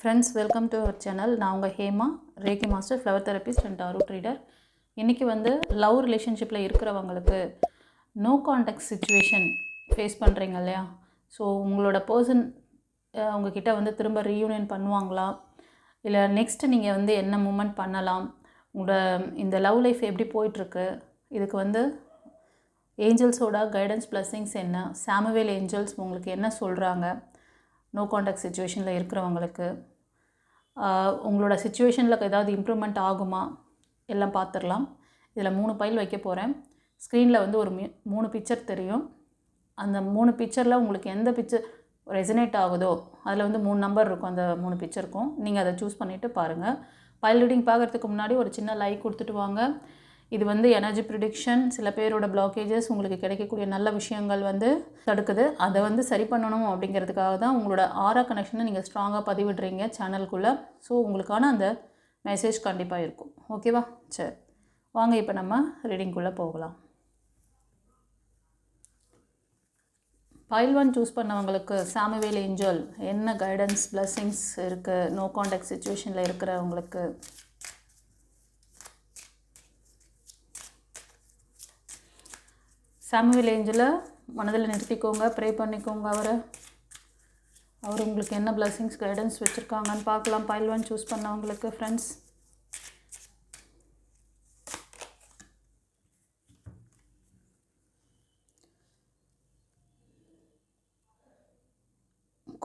Friends, welcome to our channel. நான் உங்கள் Hema, reiki master, flower therapist and tarot reader. இன்றைக்கி love ரிலேஷன்ஷிப்பில் இருக்கிறவங்களுக்கு நோ கான்டாக்ட் சுச்சுவேஷன் ஃபேஸ் பண்ணுறீங்க இல்லையா? ஸோ உங்களோட பர்சன் உங்ககிட்ட திரும்ப ரீயூனியன் பண்ணுவாங்களா, இல்லை நெக்ஸ்ட்டு நீங்கள் என்ன மூமெண்ட் பண்ணலாம், உங்களோட இந்த லவ் லைஃப் எப்படி போயிட்டுருக்கு, இதுக்கு ஏஞ்சல்ஸோட கைடன்ஸ் பிளஸ்ஸிங்ஸ் என்ன, சாமுவேல் ஏஞ்சல்ஸ் உங்களுக்கு என்ன சொல்கிறாங்க நோ கான்டாக்ட் சுச்சுவேஷனில் இருக்கிறவங்களுக்கு, உங்களோட சுச்சுவேஷனில் ஏதாவது இம்ப்ரூவ்மெண்ட் ஆகுமா எல்லாம் பார்த்துடலாம். இதில் 3 பைல் வைக்க போகிறேன். ஸ்க்ரீனில் ஒரு 3 பிக்சர் தெரியும். அந்த 3 பிக்சரில் உங்களுக்கு எந்த பிக்சர் ரெசனேட் ஆகுதோ அதில் 3 நம்பர் இருக்கும். அந்த 3 பிக்சருக்கும் நீங்கள் அதை சூஸ் பண்ணிவிட்டு பாருங்கள். பைல் ரீடிங் பார்க்குறதுக்கு முன்னாடி ஒரு சின்ன லைக் கொடுத்துட்டு வாங்க. இது எனர்ஜி ப்ரிடிக்ஷன். சில பேரோட பிளாக்கேஜஸ் உங்களுக்கு கிடைக்கக்கூடிய நல்ல விஷயங்கள் தடுக்குது. அதை சரி பண்ணணும் அப்படிங்கிறதுக்காக தான் உங்களோட ஆரா கனெக்ஷனை நீங்கள் ஸ்ட்ராங்காக பதிவிடுறீங்க சேனலுக்குள்ளே. ஸோ உங்களுக்கான அந்த மெசேஜ் கண்டிப்பாக இருக்கும். ஓகேவா? சரி, வாங்க இப்போ நம்ம ரீடிங்குள்ளே போகலாம். பைல் 1 சூஸ் பண்ணவங்களுக்கு சாமுவேல் ஏஞ்சல் என்ன கைடன்ஸ் பிளஸ்ஸிங்ஸ் இருக்குது நோ கான்டாக்ட் சுச்சுவேஷனில் இருக்கிறவங்களுக்கு? சாமுவேல் ஏஞ்சலை மனதில் நிறுத்திக்கோங்க, ப்ரே பண்ணிக்கோங்க. அவர் உங்களுக்கு என்ன பிளஸ்ஸிங்ஸ் கைடன்ஸ் வச்சுருக்காங்கன்னு பார்க்கலாம். பைல் 1 சூஸ் பண்ணவங்களுக்கு friends.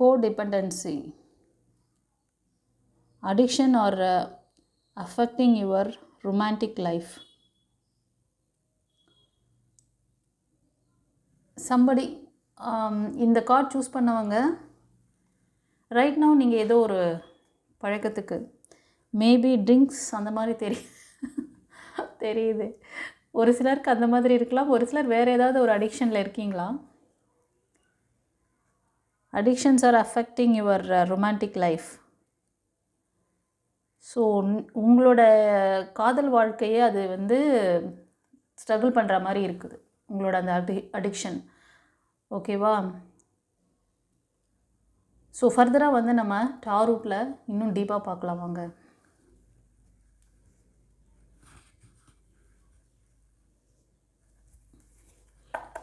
Codependency, addiction or affecting your romantic life. somebody இந்த கார்ட் சூஸ் பண்ணவங்க ரைட் நவ் நீங்கள் ஏதோ ஒரு பழக்கத்துக்கு மேபி ட்ரிங்க்ஸ் அந்த மாதிரி தெரியுது. ஒரு சிலருக்கு அந்த மாதிரி இருக்கலாம், ஒரு சிலர் வேறு ஏதாவது ஒரு அடிக்ஷனில் இருக்கீங்களா? addictions are affecting your romantic life. So உங்களோட காதல் வாழ்க்கையே அது ஸ்ட்ரகிள் பண்ணுற மாதிரி இருக்குது, உங்களோட அந்த அடிக்ஷன். ஓகேவா? ஸோ ஃபர்தராக நம்ம டாரூட்டில் இன்னும் டீப்பாக பார்க்கலாம் வாங்க.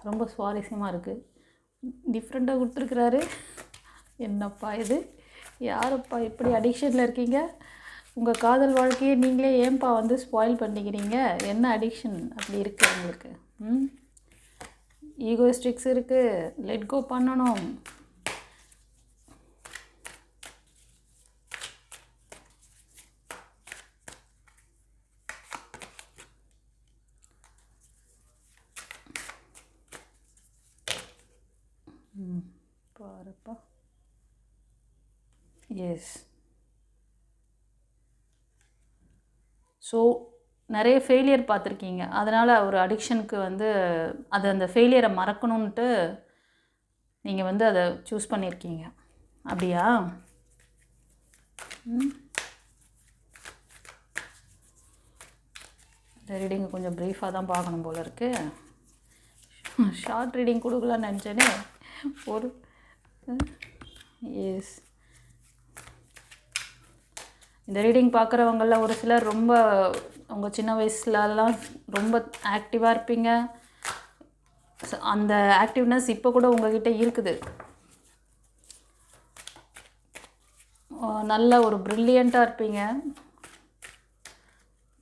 ரொம்ப சுவாரஸ்யமாக இருக்குது, டிஃப்ரெண்ட்டாக கொடுத்துருக்குறாரு. என்னப்பா இது, யாரப்பா இப்படி அடிக்ஷனில் இருக்கீங்க? உங்கள் காதல் வாழ்க்கையை நீங்களே ஏன்பா ஸ்பாயில் பண்ணிக்கிறீங்க? என்ன அடிக்ஷன் அப்படி இருக்குது உங்களுக்கு? ஈகோஸ்டிக்ஸ் இருக்குது, லெட் கோ பண்ணணும். பாருப்பா, எஸ். ஸோ நிறைய ஃபெயிலியர் பார்த்துருக்கீங்க, அதனால் ஒரு அடிக்ஷனுக்கு அது அந்த ஃபெயிலியரை மறக்கணுன்ட்டு நீங்கள் அதை சூஸ் பண்ணியிருக்கீங்க. அப்படியா? இந்த ரீடிங்கை கொஞ்சம் ப்ரீஃபாக தான் பார்க்கணும் போல் இருக்குது. ஷார்ட் ரீடிங் கொடுக்கலான்னு நினச்சேனே. ஒரு எஸ், இந்த ரீடிங் பார்க்குறவங்களில் ஒரு சிலர் ரொம்ப உங்கள் சின்ன வயசுலலாம் ரொம்ப ஆக்டிவாக இருப்பீங்க. அந்த ஆக்டிவ்னஸ் இப்போ கூட உங்கள்கிட்ட இருக்குது. நல்ல ஒரு ப்ரில்லியண்ட்டாக இருப்பீங்க,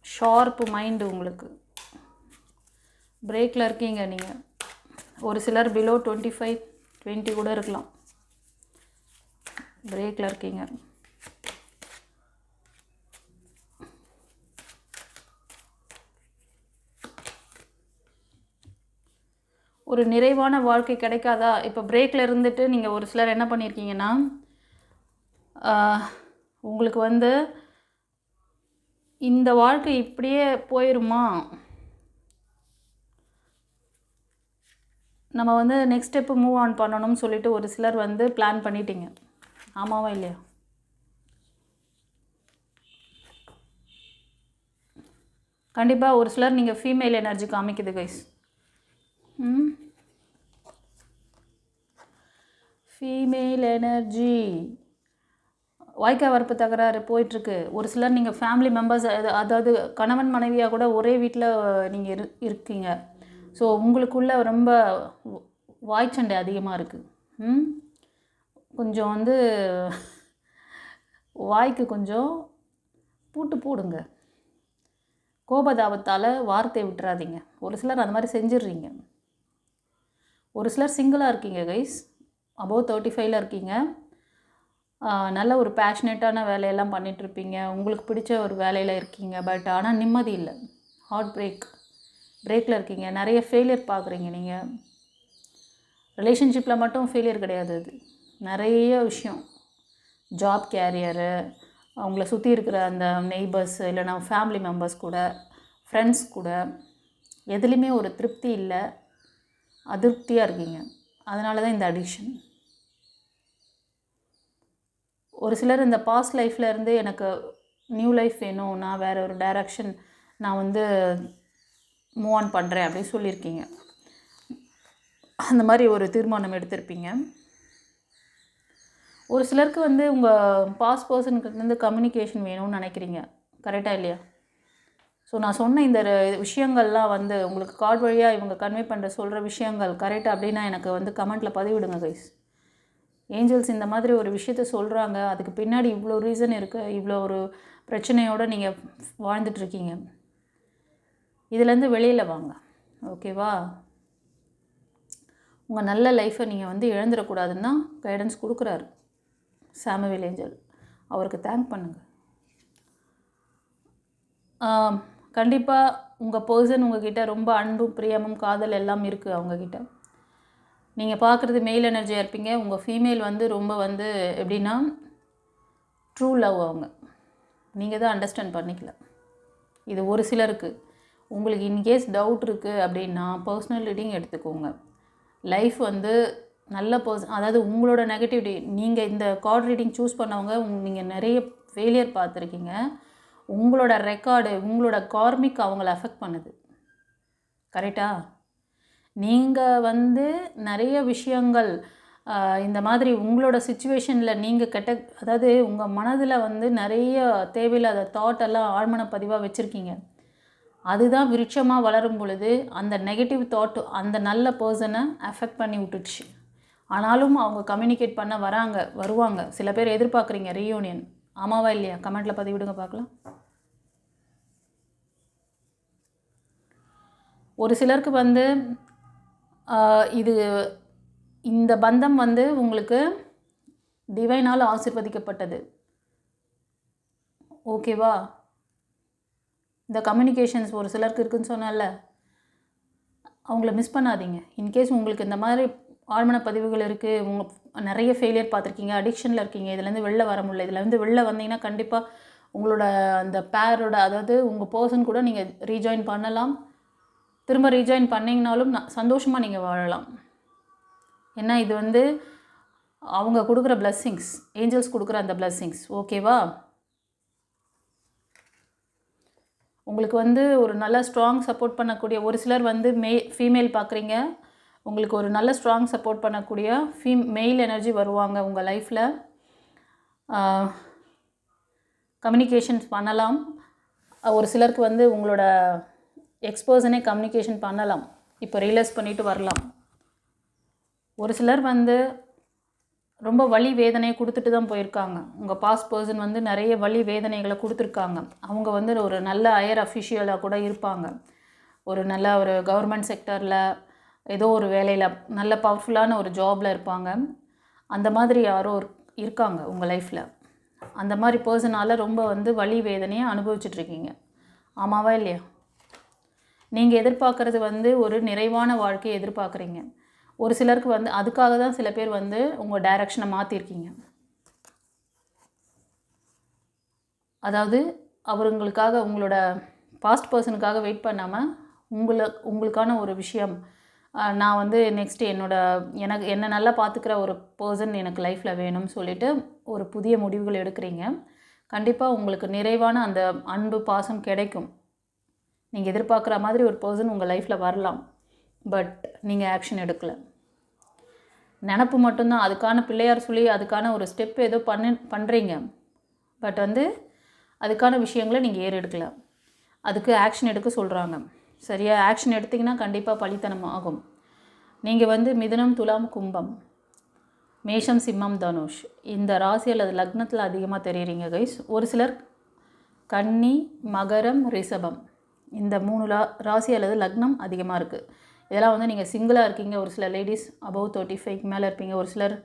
ஷார்ப்பு மைண்டு உங்களுக்கு. பிரேக்கில் இருக்கீங்க நீங்கள். ஒரு சிலர் பிலோ 25-20 கூட இருக்கலாம், பிரேக்கில் இருக்கீங்க. ஒரு நிறைவான வாழ்க்கை கிடைக்காதா? இப்போ பிரேக்கில் இருந்துட்டு நீங்கள் ஒரு சிலர் என்ன பண்ணியிருக்கீங்கன்னா, உங்களுக்கு இந்த வாழ்க்கை இப்படியே போயிடுமா, நம்ம நெக்ஸ்ட் ஸ்டெப்பு மூவ் ஆன் பண்ணணும்னு சொல்லிட்டு ஒரு சிலர் பிளான் பண்ணிட்டீங்க. ஆமாவா இல்லையா? கண்டிப்பாக ஒரு சிலர் நீங்கள் ஃபீமேல் எனர்ஜி காமிக்குது கைஸ். ஃபீமேல் எனர்ஜி வாய்க்கால் வரப்பு தகராறு போயிட்டுருக்கு. ஒரு சிலர் நீங்கள் ஃபேமிலி மெம்பர்ஸ் அதாவது கணவன் மனைவியாக கூட ஒரே வீட்டில் நீங்கள் இருக்கீங்க. ஸோ உங்களுக்குள்ள ரொம்ப வாய்ச்சண்டை அதிகமாக இருக்குது. கொஞ்சம் வந்து வாய்க்கு கொஞ்சம் பூட்டு போடுங்க. கோபதாபத்தால் வார்த்தை விட்டுறாதீங்க. ஒரு சிலர் அந்த மாதிரி செஞ்சிடுறீங்க. ஒரு சிலர் சிங்கிளாக இருக்கீங்க கைஸ், அபோவ் 35 இருக்கீங்க. நல்ல ஒரு பேஷனேட்டான வேலையெல்லாம் பண்ணிகிட்ருப்பீங்க, உங்களுக்கு பிடிச்ச ஒரு வேலையில் இருக்கீங்க. பட் ஆனால் நிம்மதி இல்லை, ஹார்ட் பிரேக்கில் இருக்கீங்க. நிறைய ஃபெயிலியர் பார்க்குறீங்க. நீங்கள் ரிலேஷன்ஷிப்பில் மட்டும் ஃபெயிலியர் கிடையாது, அது நிறைய விஷயம். ஜாப் கேரியரு, அவங்கள சுற்றி இருக்கிற அந்த நெய்பர்ஸ், இல்லைனா ஃபேமிலி மெம்பர்ஸ் கூட, ஃப்ரெண்ட்ஸ் கூட, எதுலேயுமே ஒரு திருப்தி இல்லை, அதிருப்தியாக இருக்கீங்க. அதனால தான் இந்த அடிக்ஷன். ஒரு சிலர் இந்த பாஸ்ட் லைஃப்பில் இருந்து எனக்கு நியூ லைஃப் வேணும், நான் வேறு ஒரு டைரக்ஷன் நான் வந்து மூவ் ஆன் பண்ணுறேன் அப்படின்னு சொல்லியிருக்கீங்க. அந்த மாதிரி ஒரு தீர்மானம் எடுத்திருப்பீங்க. ஒரு சிலருக்கு வந்து உங்கள் பாஸ்ட் பர்சன்கிட்டேருந்து கம்யூனிகேஷன் வேணும்னு நினைக்கிறீங்க. கரெக்டாக இல்லையா? ஸோ நான் சொன்ன இந்த விஷயங்கள்லாம் வந்து உங்களுக்கு கார்டு வழியாக இவங்க கன்வே பண்ணுற சொல்கிற விஷயங்கள் கரெக்டாக அப்படின்னா எனக்கு வந்து கமெண்ட்டில் பதிவிடுங்க கைஸ். ஏஞ்சல்ஸ் இந்த மாதிரி ஒரு விஷயத்த சொல்கிறாங்க, அதுக்கு பின்னாடி இவ்வளோ ரீசன் இருக்குது, இவ்வளோ ஒரு பிரச்சனையோடு நீங்கள் வாழ்ந்துட்டுருக்கீங்க. இதுலேருந்து வெளியில் வாங்க, ஓகேவா? உங்கள் நல்ல லைஃப்பை நீங்கள் வந்து இழந்துடக்கூடாதுன்னு தான் கைடன்ஸ் கொடுக்குறாரு சாமுவேல் ஏஞ்சல். அவருக்கு தேங்க் பண்ணுங்கள். கண்டிப்பாக உங்கள் பர்சன் உங்ககிட்ட ரொம்ப அன்பும் பிரியமும் காதல் எல்லாம் இருக்குது அவங்கக்கிட்ட. நீங்கள் பார்க்குறது மெயில் எனர்ஜியாக இருப்பீங்க. உங்கள் ஃபீமேல் வந்து ரொம்ப வந்து எப்படின்னா ட்ரூ லவ். அவங்க நீங்கள் தான் அண்டர்ஸ்டாண்ட் பண்ணிக்கல. இது ஒரு சிலருக்கு. உங்களுக்கு இன்கேஸ் டவுட் இருக்குது அப்படின்னா பர்சனல் ரீடிங் எடுத்துக்கோங்க. லைஃப் வந்து நல்ல அதாவது உங்களோட நெகட்டிவிட்டி, நீங்கள் இந்த கார்டு ரீடிங் சூஸ் பண்ணவங்க நீங்கள் நிறைய ஃபெயிலியர் பார்த்துருக்கீங்க. உங்களோட ரெக்கார்டு, உங்களோட கார்மிக் அவங்கள அஃபெக்ட் பண்ணுது. கரெக்டாக? நீங்கள் வந்து நிறைய விஷயங்கள் இந்த மாதிரி உங்களோட சிச்சுவேஷனில் நீங்கள் அதாவது உங்கள் மனதில் வந்து நிறைய தேவையில்லாத தாட்டெல்லாம் ஆழ்மன பதிவாக வச்சுருக்கீங்க. அதுதான் விருட்சமாக வளரும் பொழுது அந்த நெகட்டிவ் தாட் அந்த நல்ல பர்சனை அஃபெக்ட் பண்ணி விட்டுடுச்சு. ஆனாலும் அவங்க கம்யூனிகேட் பண்ண வருவாங்க. சில பேர் எதிர்பார்க்குறீங்க ரீயூனியன். ஆமாவா இல்லையா? கமெண்ட்டில் பதிவிடுங்க பார்க்கலாம். ஒரு சிலருக்கு வந்து இந்த பந்தம் வந்து உங்களுக்கு டிவைனால் ஆசீர்வதிக்கப்பட்டது, ஓகேவா? இந்த கம்யூனிகேஷன்ஸ் ஒரு சிலருக்கு இருக்குதுன்னு சொன்னால, அவங்கள மிஸ் பண்ணாதீங்க. இன்கேஸ் உங்களுக்கு இந்த மாதிரி ஆழ்மன பதிவுகள் இருக்குது, உங்கள் நிறைய ஃபெயிலியர் பார்த்துருக்கீங்க, அடிக்ஷனில் இருக்கீங்க, இதுலேருந்து வெளில வர முடியல, இதுலேருந்து வெளில வந்தீங்கன்னா கண்டிப்பாக உங்களோட அந்த பேரோட அதாவது உங்கள் பர்சன் கூட நீங்கள் ரீஜாயின் பண்ணலாம். திரும்ப ரீஜாயின் பண்ணிங்கனாலும் சந்தோஷமாக நீங்கள் வாழலாம். ஏன்னா இது வந்து அவங்க கொடுக்குற பிளஸ்ஸிங்ஸ், ஏஞ்சல்ஸ் கொடுக்குற அந்த பிளஸ்ஸிங்ஸ், ஓகேவா? உங்களுக்கு வந்து ஒரு நல்ல ஸ்ட்ராங் சப்போர்ட் பண்ணக்கூடிய ஒரு சிலர் வந்து ஃபீமேல் பார்க்குறீங்க. உங்களுக்கு ஒரு நல்ல ஸ்ட்ராங் சப்போர்ட் பண்ணக்கூடிய மெயில் எனர்ஜி வருவாங்க உங்கள் லைஃப்பில். கம்யூனிகேஷன்ஸ் பண்ணலாம். ஒரு சிலருக்கு வந்து உங்களோட எக்ஸ்பர்சனே கம்யூனிகேஷன் பண்ணலாம், இப்போ ரியலைஸ் பண்ணிவிட்டு வரலாம். ஒரு சிலர் வந்து ரொம்ப வலி வேதனையை கொடுத்துட்டு தான் போயிருக்காங்க. உங்கள் பாஸ்ட் பர்சன் வந்து நிறைய வலி வேதனைகளை கொடுத்துருக்காங்க. அவங்க வந்து ஒரு நல்ல ஹையர் அஃபிஷியலாக கூட இருப்பாங்க. ஒரு நல்ல ஒரு கவர்மெண்ட் செக்டரில் ஏதோ ஒரு வேலையில் நல்ல பவர்ஃபுல்லான ஒரு ஜாபில் இருப்பாங்க. அந்த மாதிரி யாரோ இருக்காங்க உங்கள் லைஃப்பில். அந்த மாதிரி பர்சனால் ரொம்ப வந்து வலி வேதனையை அனுபவிச்சுட்ருக்கீங்க. ஆமாவா இல்லையா? நீங்கள் எதிர்பார்க்குறது வந்து ஒரு நிறைவான வாழ்க்கையை எதிர்பார்க்குறீங்க. ஒரு சிலருக்கு வந்து அதுக்காக தான் சில பேர் வந்து உங்கள் டைரக்ஷனை மாற்றிருக்கீங்க. அதாவது அவங்களுக்காக உங்களோட பாஸ்ட் பர்சனுக்காக வெயிட் பண்ணாமல் உங்களுக்கான ஒரு விஷயம், நான் வந்து நெக்ஸ்ட்டு என்னை நல்லா பார்த்துக்கிற ஒரு பர்சன் எனக்கு லைஃப்பில் வேணும்னு சொல்லிவிட்டு ஒரு புதிய முடிவுகள் எடுக்கிறீங்க. கண்டிப்பாக உங்களுக்கு நிறைவான அந்த அன்பு பாசம் கிடைக்கும். நீங்கள் எதிர்பார்க்குற மாதிரி ஒரு பர்சன் உங்கள் லைஃப்பில் வரலாம். பட் நீங்கள் ஆக்ஷன் எடுக்கலை. நினப்பு மட்டும்தான். அதுக்கான பிள்ளையார் சொல்லி அதுக்கான ஒரு ஸ்டெப் ஏதோ பண்ணுறீங்க. பட் வந்து அதுக்கான விஷயங்களை நீங்கள் ஏறெடுக்கல. அதுக்கு ஆக்ஷன் எடுக்க சொல்கிறாங்க. சரியா? ஆக்ஷன் எடுத்திங்கன்னா கண்டிப்பாக பலித்தனம் ஆகும். நீங்கள் வந்து மிதுனம், துலாம், கும்பம், மேஷம், சிம்மம், தனுஷ் இந்த ராசி அல்லது லக்னத்தில் அதிகமாக தெரியுறீங்க கைஸ். ஒரு சிலர் கன்னி, மகரம், ரிஷபம் இந்த 3 ராசி அல்லது லக்னம் அதிகமாக இருக்குது. இதெல்லாம் வந்து நீங்கள் சிங்கிளாக இருக்கீங்க. ஒரு சில லேடிஸ் அபவ் 35க்கு மேலே இருப்பீங்க. ஒரு சிலர்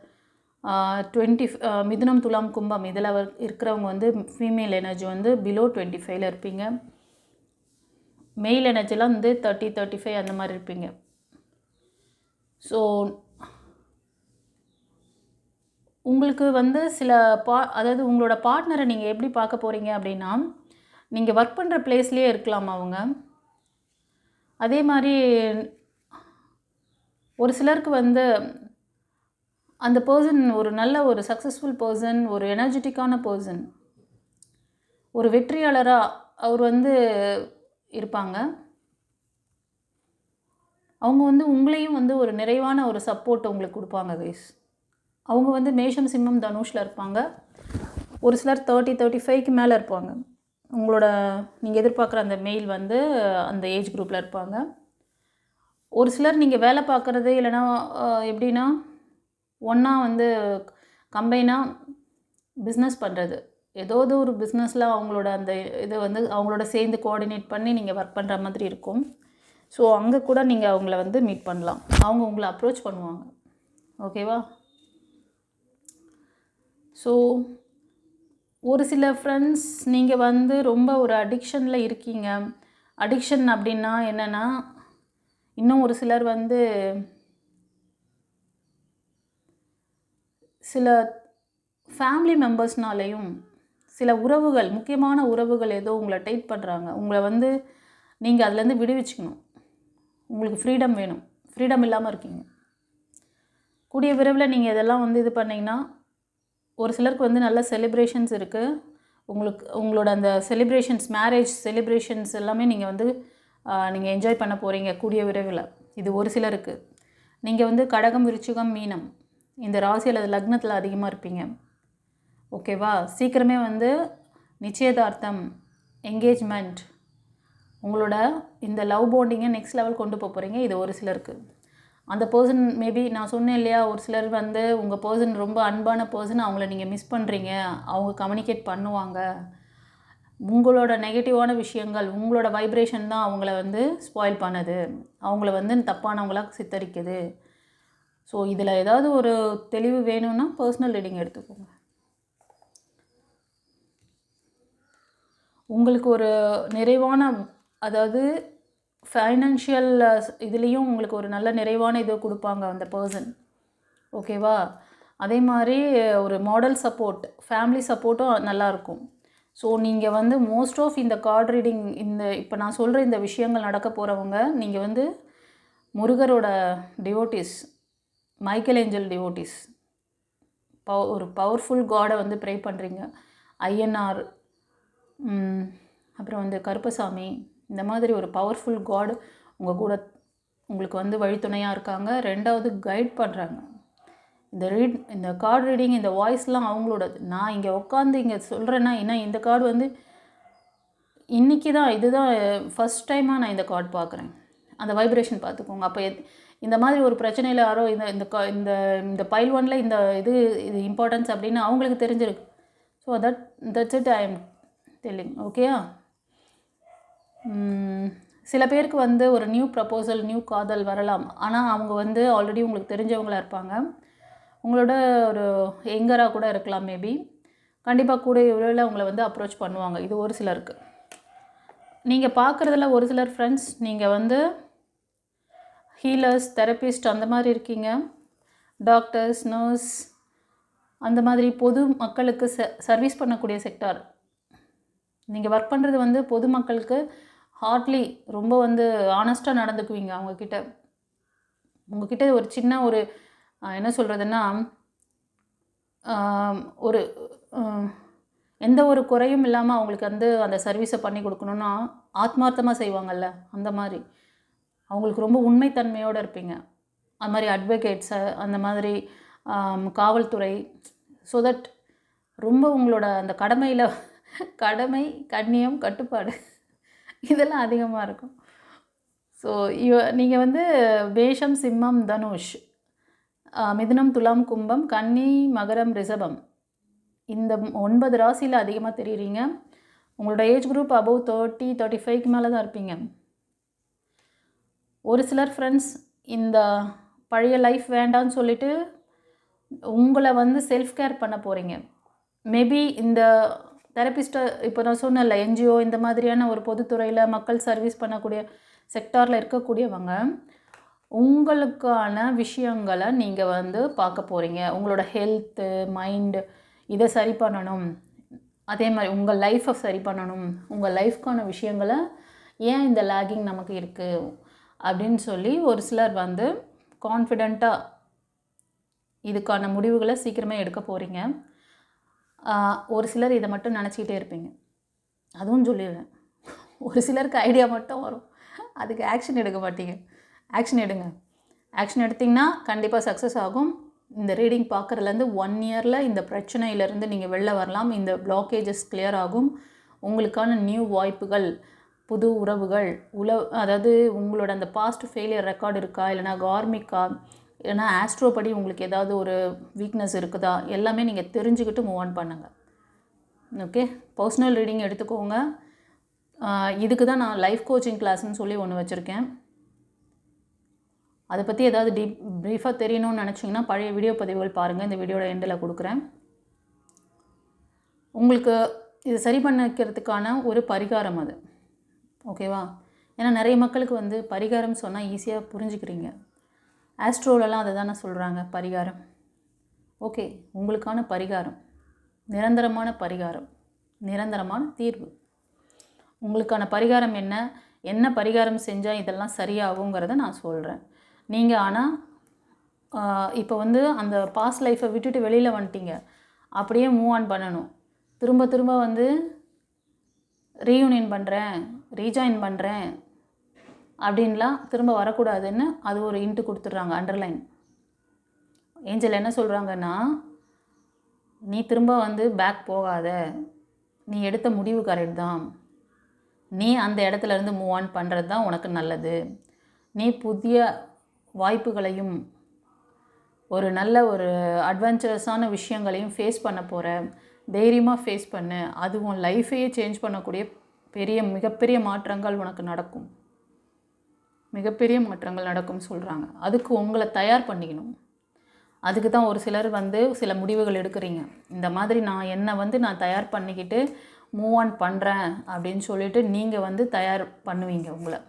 20 மிதுனம், துலாம், கும்பம் இதில் இருக்கிறவங்க வந்து ஃபீமேல் எனர்ஜி வந்து பிலோ 25ல் இருப்பீங்க. மெயில் எனர்ஜிலாம் வந்து 30, 35 அந்த மாதிரி இருப்பீங்க. ஸோ உங்களுக்கு வந்து சில அதாவது உங்களோட பார்ட்னரை நீங்கள் எப்படி பார்க்க போகிறீங்க அப்படின்னா, நீங்கள் ஒர்க் பண்ணுற பிளேஸ்லேயே இருக்கலாம் அவங்க. அதே மாதிரி ஒரு சிலருக்கு வந்து அந்த பர்சன் ஒரு நல்ல ஒரு சக்ஸஸ்ஃபுல் பர்சன், ஒரு எனர்ஜெட்டிக்கான பர்சன், ஒரு வெற்றியாளராக அவர் வந்து இருப்பாங்க. அவங்க வந்து உங்களையும் வந்து ஒரு நிறைவான ஒரு சப்போர்ட் உங்களுக்கு கொடுப்பாங்க கைஸ். அவங்க வந்து மேஷம், சிம்மம், தனுஷில் இருப்பாங்க. ஒரு சிலர் 30, 35க்கு மேலே இருப்பாங்க. உங்களோட நீங்கள் எதிர்பார்க்குற அந்த மெயில் வந்து அந்த ஏஜ் குரூப்பில் இருப்பாங்க. ஒரு சிலர் நீங்கள் வேலை பார்க்குறது இல்லைனா எப்படின்னா ஒன்றா வந்து கம்பைனாக பிஸ்னஸ் பண்ணுறது, ஏதோ ஒரு பிஸ்னஸில் அவங்களோட அந்த இதை வந்து அவங்களோட சேர்ந்து கோஆர்டினேட் பண்ணி நீங்கள் ஒர்க் பண்ணுற மாதிரி இருக்கும். ஸோ அங்கே கூட நீங்கள் அவங்கள வந்து மீட் பண்ணலாம். அவங்க உங்களை அப்ரோச் பண்ணுவாங்க. ஓகேவா? ஸோ ஒரு சில ஃப்ரெண்ட்ஸ் நீங்கள் வந்து ரொம்ப ஒரு அடிக்ஷனில் இருக்கீங்க. அடிக்ஷன் அப்படின்னா என்னென்னா, இன்னும் ஒரு சிலர் வந்து சில ஃபேமிலி மெம்பர்ஸ்னாலேயும் சில உறவுகள், முக்கியமான உறவுகள் ஏதோ உங்களை டைட் பண்ணுறாங்க. உங்களை வந்து நீங்கள் அதுலேருந்து விடுவிச்சுக்கணும். உங்களுக்கு ஃப்ரீடம் வேணும். ஃப்ரீடம் இல்லாமல் இருக்கீங்க. கூடிய விரைவில் நீங்கள் இதெல்லாம் வந்து இது பண்ணிங்கன்னா, ஒரு சிலருக்கு வந்து நல்ல செலிப்ரேஷன்ஸ் இருக்குது. உங்களோட அந்த செலிப்ரேஷன்ஸ், மேரேஜ் செலிப்ரேஷன்ஸ் எல்லாமே நீங்கள் வந்து நீங்கள் என்ஜாய் பண்ண போகிறீங்க கூடிய விரைவில். இது ஒரு சிலருக்கு. நீங்கள் வந்து கடகம், விருச்சிகம், மீனம் இந்த ராசி அல்லது லக்னத்தில் அதிகமாக இருப்பீங்க. ஓகேவா? சீக்கிரமே வந்து நிச்சயதார்த்தம், என்கேஜ்மெண்ட், உங்களோட இந்த லவ் பாண்டிங்கை நெக்ஸ்ட் லெவல் கொண்டு போக போகிறீங்க. இது ஒரு சிலருக்கு. அந்த பர்சன் மேபி நான் சொன்னேன் இல்லையா, ஒரு சிலர் வந்து உங்கள் பர்சன் ரொம்ப அன்பான பர்சன், அவங்கள நீங்கள் மிஸ் பண்ணுறீங்க. அவங்க கம்யூனிகேட் பண்ணுவாங்க. உங்களோட நெகட்டிவான விஷயங்கள், உங்களோட வைப்ரேஷன் தான் அவங்கள வந்து ஸ்பாயில் பண்ணுது, அவங்கள வந்து தப்பானவங்களாக சித்தரிக்குது. ஸோ இதில் ஏதாவது ஒரு தெளிவு வேணும்னா பர்சனல் ரீடிங் எடுத்துக்கோங்க. உங்களுக்கு ஒரு நிறைவான, அதாவது ஃபைனான்ஷியல் இதுலேயும் உங்களுக்கு ஒரு நல்ல நிறைவான இது கொடுப்பாங்க அந்த பர்சன். ஓகேவா? அதே மாதிரி ஒரு மாடல் சப்போர்ட், ஃபேமிலி சப்போர்ட்டும் நல்லாயிருக்கும். ஸோ நீங்கள் வந்து மோஸ்ட் ஆஃப் இந்த கார்ட் ரீடிங், இப்போ நான் சொல்கிற இந்த விஷயங்கள் நடக்க போகிறவங்க, நீங்கள் வந்து முருகரோட டிவோட்டிஸ், மைக்கேல் ஏஞ்சல் டிவோட்டிஸ், ஒரு பவர்ஃபுல் காடை வந்து ப்ரே பண்ணுறீங்க. ஐஎன்ஆர், அப்புறம் வந்து கருப்பசாமி, இந்த மாதிரி ஒரு பவர்ஃபுல் காட் உங்கள் கூட உங்களுக்கு வந்து வழித்துணையாக இருக்காங்க. ரெண்டாவது கைட் பண்ணுறாங்க. இந்த கார்டு ரீடிங், இந்த வாய்ஸ்லாம் அவங்களோடது. நான் இங்கே உட்காந்து இங்கே சொல்கிறேன்னா, ஏன்னா இந்த கார்டு வந்து இன்றைக்கி தான், இதுதான் ஃபஸ்ட் டைமாக நான் இந்த கார்டு பார்க்குறேன். அந்த வைப்ரேஷன் பார்த்துக்கோங்க. அப்போ இந்த மாதிரி ஒரு பிரச்சனையில் யாரோ இந்த இந்த இந்த பைல் ஒன்ல இந்த இது இம்பார்ட்டன்ஸ் அப்படின்னு அவங்களுக்கு தெரிஞ்சிருக்கு. So that's it I am telling. ஓகேயா? சில பேருக்கு வந்து ஒரு நியூ ப்ரப்போசல், நியூ காதல் வரலாம். ஆனால் அவங்க வந்து ஆல்ரெடி உங்களுக்கு தெரிஞ்சவங்களாக இருப்பாங்க. உங்களோட ஒரு எங்கராக கூட இருக்கலாம் மேபி. கண்டிப்பாக கூட இவ்வளோ உங்களை வந்து அப்ரோச் பண்ணுவாங்க. இது ஒரு சிலருக்கு. நீங்கள் பார்க்குறதுல ஒரு சிலர் ஃப்ரெண்ட்ஸ், நீங்கள் வந்து ஹீலர்ஸ், தெரபிஸ்ட் அந்த மாதிரி இருக்கீங்க. டாக்டர்ஸ், நர்ஸ் அந்த மாதிரி பொது மக்களுக்கு சர்வீஸ் பண்ணக்கூடிய செக்டார். நீங்கள் ஒர்க் பண்ணுறது வந்து பொதுமக்களுக்கு ஹார்ட்லி ரொம்ப வந்து ஆனஸ்ட்டாக நடந்துக்குவீங்க. உங்ககிட்ட ஒரு சின்ன ஒரு என்ன சொல்கிறதுன்னா, ஒரு எந்த ஒரு குறையும் இல்லாமல் அவங்களுக்கு வந்து அந்த சர்வீஸை பண்ணி கொடுக்கணுன்னா ஆத்மார்த்தமாக செய்வாங்கள்ல, அந்த மாதிரி அவங்களுக்கு ரொம்ப உண்மைத்தன்மையோடு இருப்பீங்க. அது மாதிரி அட்வொகேட்ஸை, அந்த மாதிரி காவல்துறை, ஸோ தட் ரொம்ப உங்களோட அந்த கடமை, கண்ணியம், கட்டுப்பாடு இதெல்லாம் அதிகமாக இருக்கும். ஸோ நீங்கள் வந்து மேஷம், சிம்மம், தனுஷ், மிதுனம், துலாம், கும்பம், கன்னி, மகரம், ரிஷபம் இந்த 9 ராசியில் அதிகமாக தெரியுறீங்க. உங்களோட ஏஜ் குரூப் அபவ் 30, 35க்கு மேலே தான் இருப்பீங்க. ஒரு சிலர் ஃப்ரெண்ட்ஸ் இந்த பழைய லைஃப் வேண்டான்னு சொல்லிட்டு உங்களை வந்து செல்ஃப் கேர் பண்ண போகிறீங்க. மேபி இந்த தெரபிஸ்ட்டை இப்போ நான் சொன்னேன்ல, என்ஜிஓ இந்த மாதிரியான ஒரு பொதுத்துறையில் மக்கள் சர்வீஸ் பண்ணக்கூடிய செக்டாரில் இருக்கக்கூடியவங்க உங்களுக்கான விஷயங்களை நீங்கள் வந்து பார்க்க போகிறீங்க. உங்களோட ஹெல்த்து, மைண்டு இதை சரி பண்ணணும். அதே மாதிரி உங்கள் லைஃப்பை சரி பண்ணணும். உங்கள் லைஃப்க்கான விஷயங்களை ஏன் இந்த லேகிங் நமக்கு இருக்குது அப்படின்னு சொல்லி ஒரு சிலர் வந்து கான்ஃபிடெண்ட்டாக இதுக்கான முடிவுகளை சீக்கிரமே எடுக்க போகிறீங்க. ஒரு சிலர் இதை மட்டும் நினச்சிக்கிட்டே இருப்பீங்க. அதுவும் சொல்லிடுறேன், ஒரு சிலருக்கு ஐடியா மட்டும் வரும், அதுக்கு ஆக்ஷன் எடுக்க மாட்டீங்க. ஆக்ஷன் எடுங்க. ஆக்ஷன் எடுத்திங்கன்னா கண்டிப்பாக சக்ஸஸ் ஆகும். இந்த ரீடிங் பார்க்குறதுலேருந்து 1 இயரில் இந்த பிரச்சனையிலேருந்து நீங்கள் வெளில வரலாம். இந்த பிளாக்கேஜஸ் கிளியர் ஆகும். உங்களுக்கான நியூ வாய்ப்புகள், புது உறவுகள், அதாவது உங்களோட அந்த பாஸ்ட் ஃபெயிலியர் ரெக்கார்டு இருக்கா, இல்லைனா கார்மிக்கா, இல்லைனா ஆஸ்ட்ரோ படி உங்களுக்கு ஏதாவது ஒரு வீக்னஸ் இருக்குதா, எல்லாமே நீங்கள் தெரிஞ்சுக்கிட்டு மூவ் ஆன் பண்ணுங்கள். ஓகே, பர்சனல் ரீடிங் எடுத்துக்கோங்க. இதுக்கு தான் நான் லைஃப் கோச்சிங் கிளாஸ்ன்னு சொல்லி ஒன்று வச்சுருக்கேன். அதை பற்றி ஏதாவது ப்ரீஃபாக தெரியணும்னு நினச்சிங்கன்னா பழைய வீடியோ பதிவுகள் பாருங்கள். இந்த வீடியோட எண்டில் கொடுக்குறேன். உங்களுக்கு இது சரி பண்ணிக்கிறதுக்கான ஒரு பரிகாரம் அது. ஓகேவா? ஏன்னா நிறைய மக்களுக்கு வந்து பரிகாரம் சொன்னால் ஈஸியாக புரிஞ்சுக்கிறீங்க. ஆஸ்ட்ரோலெலாம் அதை தானே சொல்கிறாங்க பரிகாரம். ஓகே, உங்களுக்கான பரிகாரம், நிரந்தரமான பரிகாரம், நிரந்தரமான தீர்வு. உங்களுக்கான பரிகாரம் என்ன பரிகாரம் செஞ்சால் இதெல்லாம் சரியாகுங்கிறத நான் சொல்கிறேன். நீங்கள் ஆனால் இப்போ வந்து அந்த பாஸ்ட் லைஃப்பை விட்டுட்டு வெளியில் வந்துட்டீங்க, அப்படியே மூவ் ஆன் பண்ணணும். திரும்ப வந்து ரீயூனியன் பண்ணுறேன், ரீஜாயின் பண்ணுறேன் அப்படின்லாம் திரும்ப வரக்கூடாதுன்னு அது ஒரு இன்ட்டு கொடுத்துட்றாங்க, அண்டர்லைன். ஏஞ்சல் என்ன சொல்கிறாங்கன்னா, நீ திரும்ப வந்து பேக் போகாத, நீ எடுத்த முடிவு கரெக்ட் தான், நீ அந்த இடத்துலேருந்து மூவ் ஆன் பண்ணுறது தான் உனக்கு நல்லது. நீ புதிய வாய்ப்புகளையும் ஒரு நல்ல ஒரு அட்வென்ச்சரஸான விஷயங்களையும் ஃபேஸ் பண்ண போகிற. தைரியமாக ஃபேஸ் பண்ணு. அது உன் லைஃபையே சேஞ்ச் பண்ணக்கூடிய மிகப்பெரிய மாற்றங்கள் உனக்கு நடக்கும். மிகப்பெரிய மாற்றங்கள் நடக்கும்னு சொல்கிறாங்க. அதுக்கு உங்களை தயார் பண்ணிக்கணும். அதுக்கு தான் ஒரு சிலர் வந்து சில முடிவுகள் எடுக்கிறீங்க. இந்த மாதிரி நான் தயார் பண்ணிக்கிட்டு மூவ் ஆன் பண்ணுறேன் அப்படின்னு சொல்லிட்டு நீங்கள் வந்து தயார் பண்ணுவீங்க உங்களை.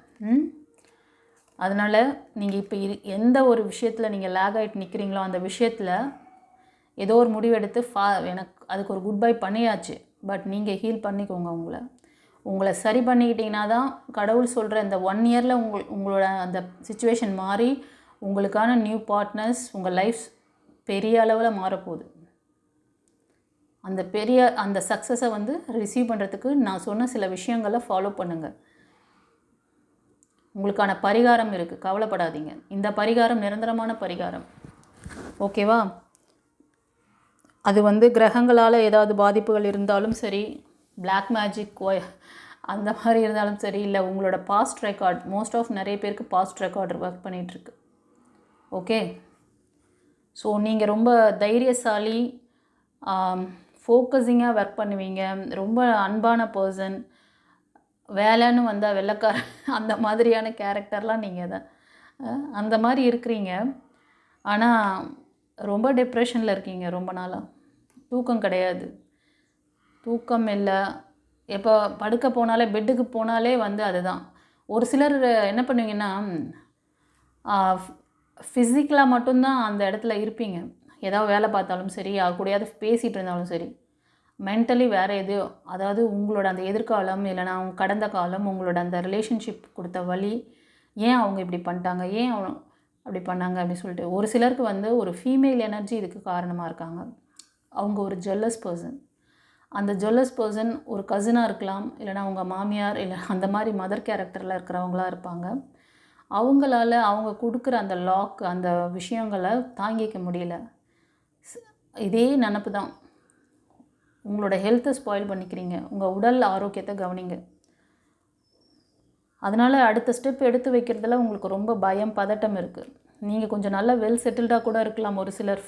அதனால் நீங்கள் இப்போ எந்த ஒரு விஷயத்தில் நீங்கள் லேக் ஆகிட்டு நிற்கிறீங்களோ அந்த விஷயத்தில் ஏதோ ஒரு முடிவெடுத்து எனக்கு அதுக்கு ஒரு குட் பை பண்ணியாச்சு. பட் நீங்கள் ஹீல் பண்ணிக்கோங்க. உங்களை சரி பண்ணிக்கிட்டிங்கன்னா தான் கடவுள் சொல்கிற இந்த 1 இயரில் உங்களோட அந்த சிச்சுவேஷன் மாறி உங்களுக்கான நியூ பார்ட்னர்ஸ், உங்கள் லைஃப் பெரிய அளவில் மாறப்போகுது. அந்த சக்ஸஸை வந்து ரிசீவ் பண்ணுறதுக்கு நான் சொன்ன சில விஷயங்களை ஃபாலோ பண்ணுங்கள். உங்களுக்கான பரிகாரம் இருக்குது, கவலைப்படாதீங்க. இந்த பரிகாரம் நிரந்தரமான பரிகாரம். ஓகேவா? அது வந்து கிரகங்களால் ஏதாவது பாதிப்புகள் இருந்தாலும் சரி, பிளாக் மேஜிக் அந்த மாதிரி இருந்தாலும் சரி, இல்லை உங்களோட பாஸ்ட் ரெக்கார்ட், மோஸ்ட் ஆஃப் நிறைய பேருக்கு பாஸ்ட் ரெக்கார்டு ஒர்க் பண்ணிகிட்ருக்கு. ஓகே, ஸோ நீங்கள் ரொம்ப தைரியசாலி, ஃபோக்கஸிங்காக ஒர்க் பண்ணுவீங்க, ரொம்ப அன்பான பர்சன், வேலைன்னு வந்தால் வெள்ளைக்கார அந்த மாதிரியான கேரக்டர்லாம் நீங்கள் தான் அந்த மாதிரி இருக்கிறீங்க. ஆனால் ரொம்ப டிப்ரெஷனில் இருக்கீங்க ரொம்ப நாளாக. தூக்கம் கிடையாது, தூக்கம் இல்லை. எப்போ படுக்க போனாலே, பெட்டுக்கு போனாலே வந்து அதுதான். ஒரு சிலர் என்ன பண்ணுவீங்கன்னா, ஃபிசிக்கலாக மட்டும்தான் அந்த இடத்துல இருப்பீங்க. ஏதாவது வேலை பார்த்தாலும் சரி, யார் கூடயாவது பேசிகிட்டு இருந்தாலும் சரி, மென்டலி வேறு எதையோ, அதாவது உங்களோட அந்த எதிர்காலம், இல்லைனா அவங்க கடந்த காலம், உங்களோட அந்த ரிலேஷன்ஷிப் கொடுத்த வழி, ஏன் அவங்க இப்படி பண்ணிட்டாங்க, ஏன் அப்படி பண்ணாங்க அப்படின்னு சொல்லிட்டு. ஒரு சிலருக்கு வந்து ஒரு ஃபீமேல் எனர்ஜி இதுக்கு காரணமாக இருக்காங்க. அவங்க ஒரு ஜெல்லஸ் பர்சன். அந்த ஜெல்லஸ் பர்சன் ஒரு கசினாக இருக்கலாம், இல்லைனா அவங்க மாமியார், இல்லை அந்த மாதிரி மதர் கேரக்டரில் இருக்கிறவங்களாக இருப்பாங்க. அவங்களால அவங்க கொடுக்குற அந்த லாக், அந்த விஷயங்களை தாங்கிக்க முடியல. இதே நினப்பு தான். உங்களோட ஹெல்த்தை ஸ்பாயில் பண்ணிக்கிறீங்க. உங்கள் உடல் ஆரோக்கியத்தை கவனிங்க. அதனால் அடுத்த ஸ்டெப் எடுத்து வைக்கிறதுல உங்களுக்கு ரொம்ப பயம், பதட்டம் இருக்குது. நீங்கள் கொஞ்சம் நல்லா வெல் செட்டில்டாக கூட இருக்கலாம் ஒரு சிலர்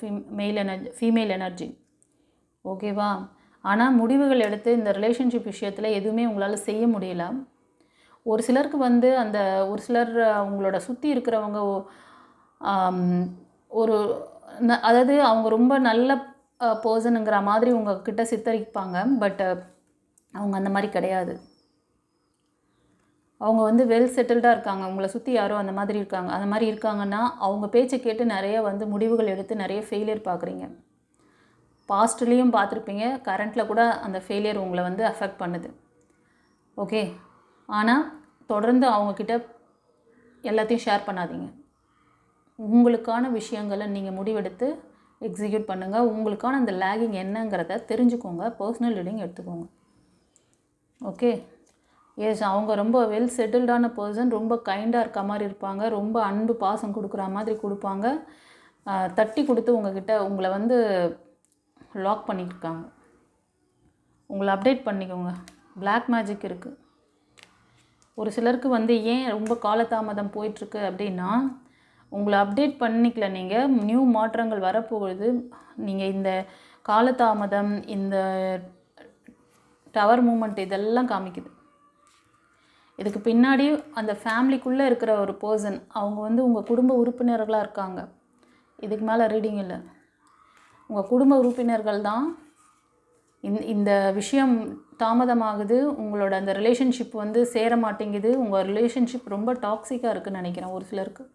ஃபீமேல் எனர்ஜி. ஓகேவா? ஆனால் முடிவுகள் எடுத்து இந்த ரிலேஷன்ஷிப் விஷயத்தில் எதுவுமே உங்களால் செய்ய முடியல. ஒரு சிலருக்கு ஒரு சிலர் அவங்களோட சுற்றி இருக்கிறவங்க ஒரு அதாவது அவங்க ரொம்ப நல்ல பர்சனுங்கிற மாதிரி உங்ககிட்ட சித்தரிப்பாங்க. பட் அவங்க அந்த மாதிரி கிடையாது. அவங்க வெல் செட்டில்டாக இருக்காங்க. உங்களை சுற்றி யாரோ அந்த மாதிரி இருக்காங்க. அந்த மாதிரி இருக்காங்கன்னா அவங்க பேச்சை கேட்டு நிறைய முடிவுகள் எடுத்து நிறைய ஃபெயிலியர் பார்க்குறீங்க. பாஸ்ட்லேயும் பார்த்துருப்பீங்க, கரண்ட்டில் கூட அந்த ஃபெயிலியர் உங்களை அஃபெக்ட் பண்ணுது. ஓகே, ஆனால் தொடர்ந்து அவங்கக்கிட்ட எல்லாத்தையும் ஷேர் பண்ணாதீங்க. உங்களுக்கான விஷயங்களை நீங்கள் முடிவெடுத்து எக்ஸிக்யூட் பண்ணுங்கள். உங்களுக்கான அந்த லேகிங் என்னங்கிறத தெரிஞ்சுக்கோங்க. பர்சனல் ரீடிங் எடுத்துக்கோங்க. ஓகே, எஸ், அவங்க ரொம்ப வெல் செட்டில்டான பர்சன். ரொம்ப கைண்டாக இருக்க மாதிரி இருப்பாங்க. ரொம்ப அன்பு பாசம் கொடுக்குற மாதிரி கொடுப்பாங்க. தட்டி கொடுத்து உங்களை லாக் பண்ணியிருக்காங்க. உங்களை அப்டேட் பண்ணிக்கோங்க. பிளாக் மேஜிக் இருக்குது. ஒரு சிலருக்கு ஏன் ரொம்ப காலதாமதம் போயிட்டுருக்கு அப்படின்னா, உங்களை அப்டேட் பண்ணிக்கல. நீங்கள் நியூ மாற்றங்கள் வரப்போகுது. நீங்கள் இந்த காலதாமதம், இந்த டவர் மூமெண்ட் இதெல்லாம் காமிக்குது. இதுக்கு பின்னாடி அந்த ஃபேமிலிக்குள்ளே இருக்கிற ஒரு பர்சன், அவங்க உங்கள் குடும்ப உறுப்பினர்களாக இருக்காங்க. இதுக்கு மேலே ரீடிங் இல்லை. உங்கள் குடும்ப உறுப்பினர்கள் தான் இந்த விஷயம் தாமதமாகுது. உங்களோட அந்த ரிலேஷன்ஷிப் சேர மாட்டேங்குது. உங்கள் ரிலேஷன்ஷிப் ரொம்ப டாக்ஸிக்காக இருக்குதுன்னு நினைக்கிறேன் ஒரு சிலருக்கு.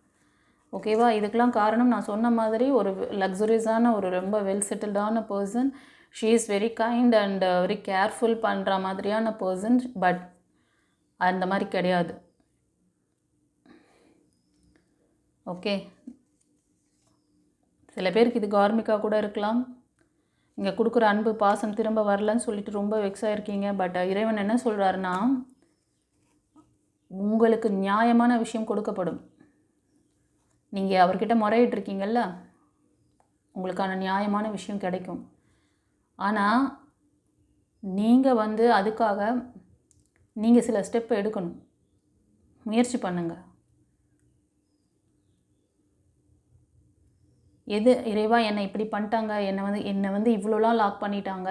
ஓகேவா? இதுக்கெலாம் காரணம் நான் சொன்ன மாதிரி ஒரு லக்ஸுரியஸான ஒரு ரொம்ப வெல் செட்டில்டான person. She is very kind and very careful பண்ணுற மாதிரியான பர்சன். பட் அந்த மாதிரி கிடையாது. ஓகே, சில பேருக்கு இது கார்மிக்காக கூட இருக்கலாம். இங்கே கொடுக்குற அன்பு பாசம் திரும்ப வரலன்னு சொல்லிட்டு ரொம்ப வெக்ஸாக இருக்கீங்க. பட் இறைவன் என்ன சொல்கிறாருன்னா, உங்களுக்கு நியாயமான விஷயம் கொடுக்கப்படும். நீங்கள் அவர்கிட்ட முறையிட்ருக்கீங்கள்ல, உங்களுக்கான நியாயமான விஷயம் கிடைக்கும். ஆனால் நீங்கள் அதுக்காக நீங்கள் சில ஸ்டெப் எடுக்கணும். முயற்சி பண்ணுங்கள். இறைவா என்னை இப்படி பண்ணிட்டாங்க, என்னை இவ்வளோலாம் லாக் பண்ணிட்டாங்க,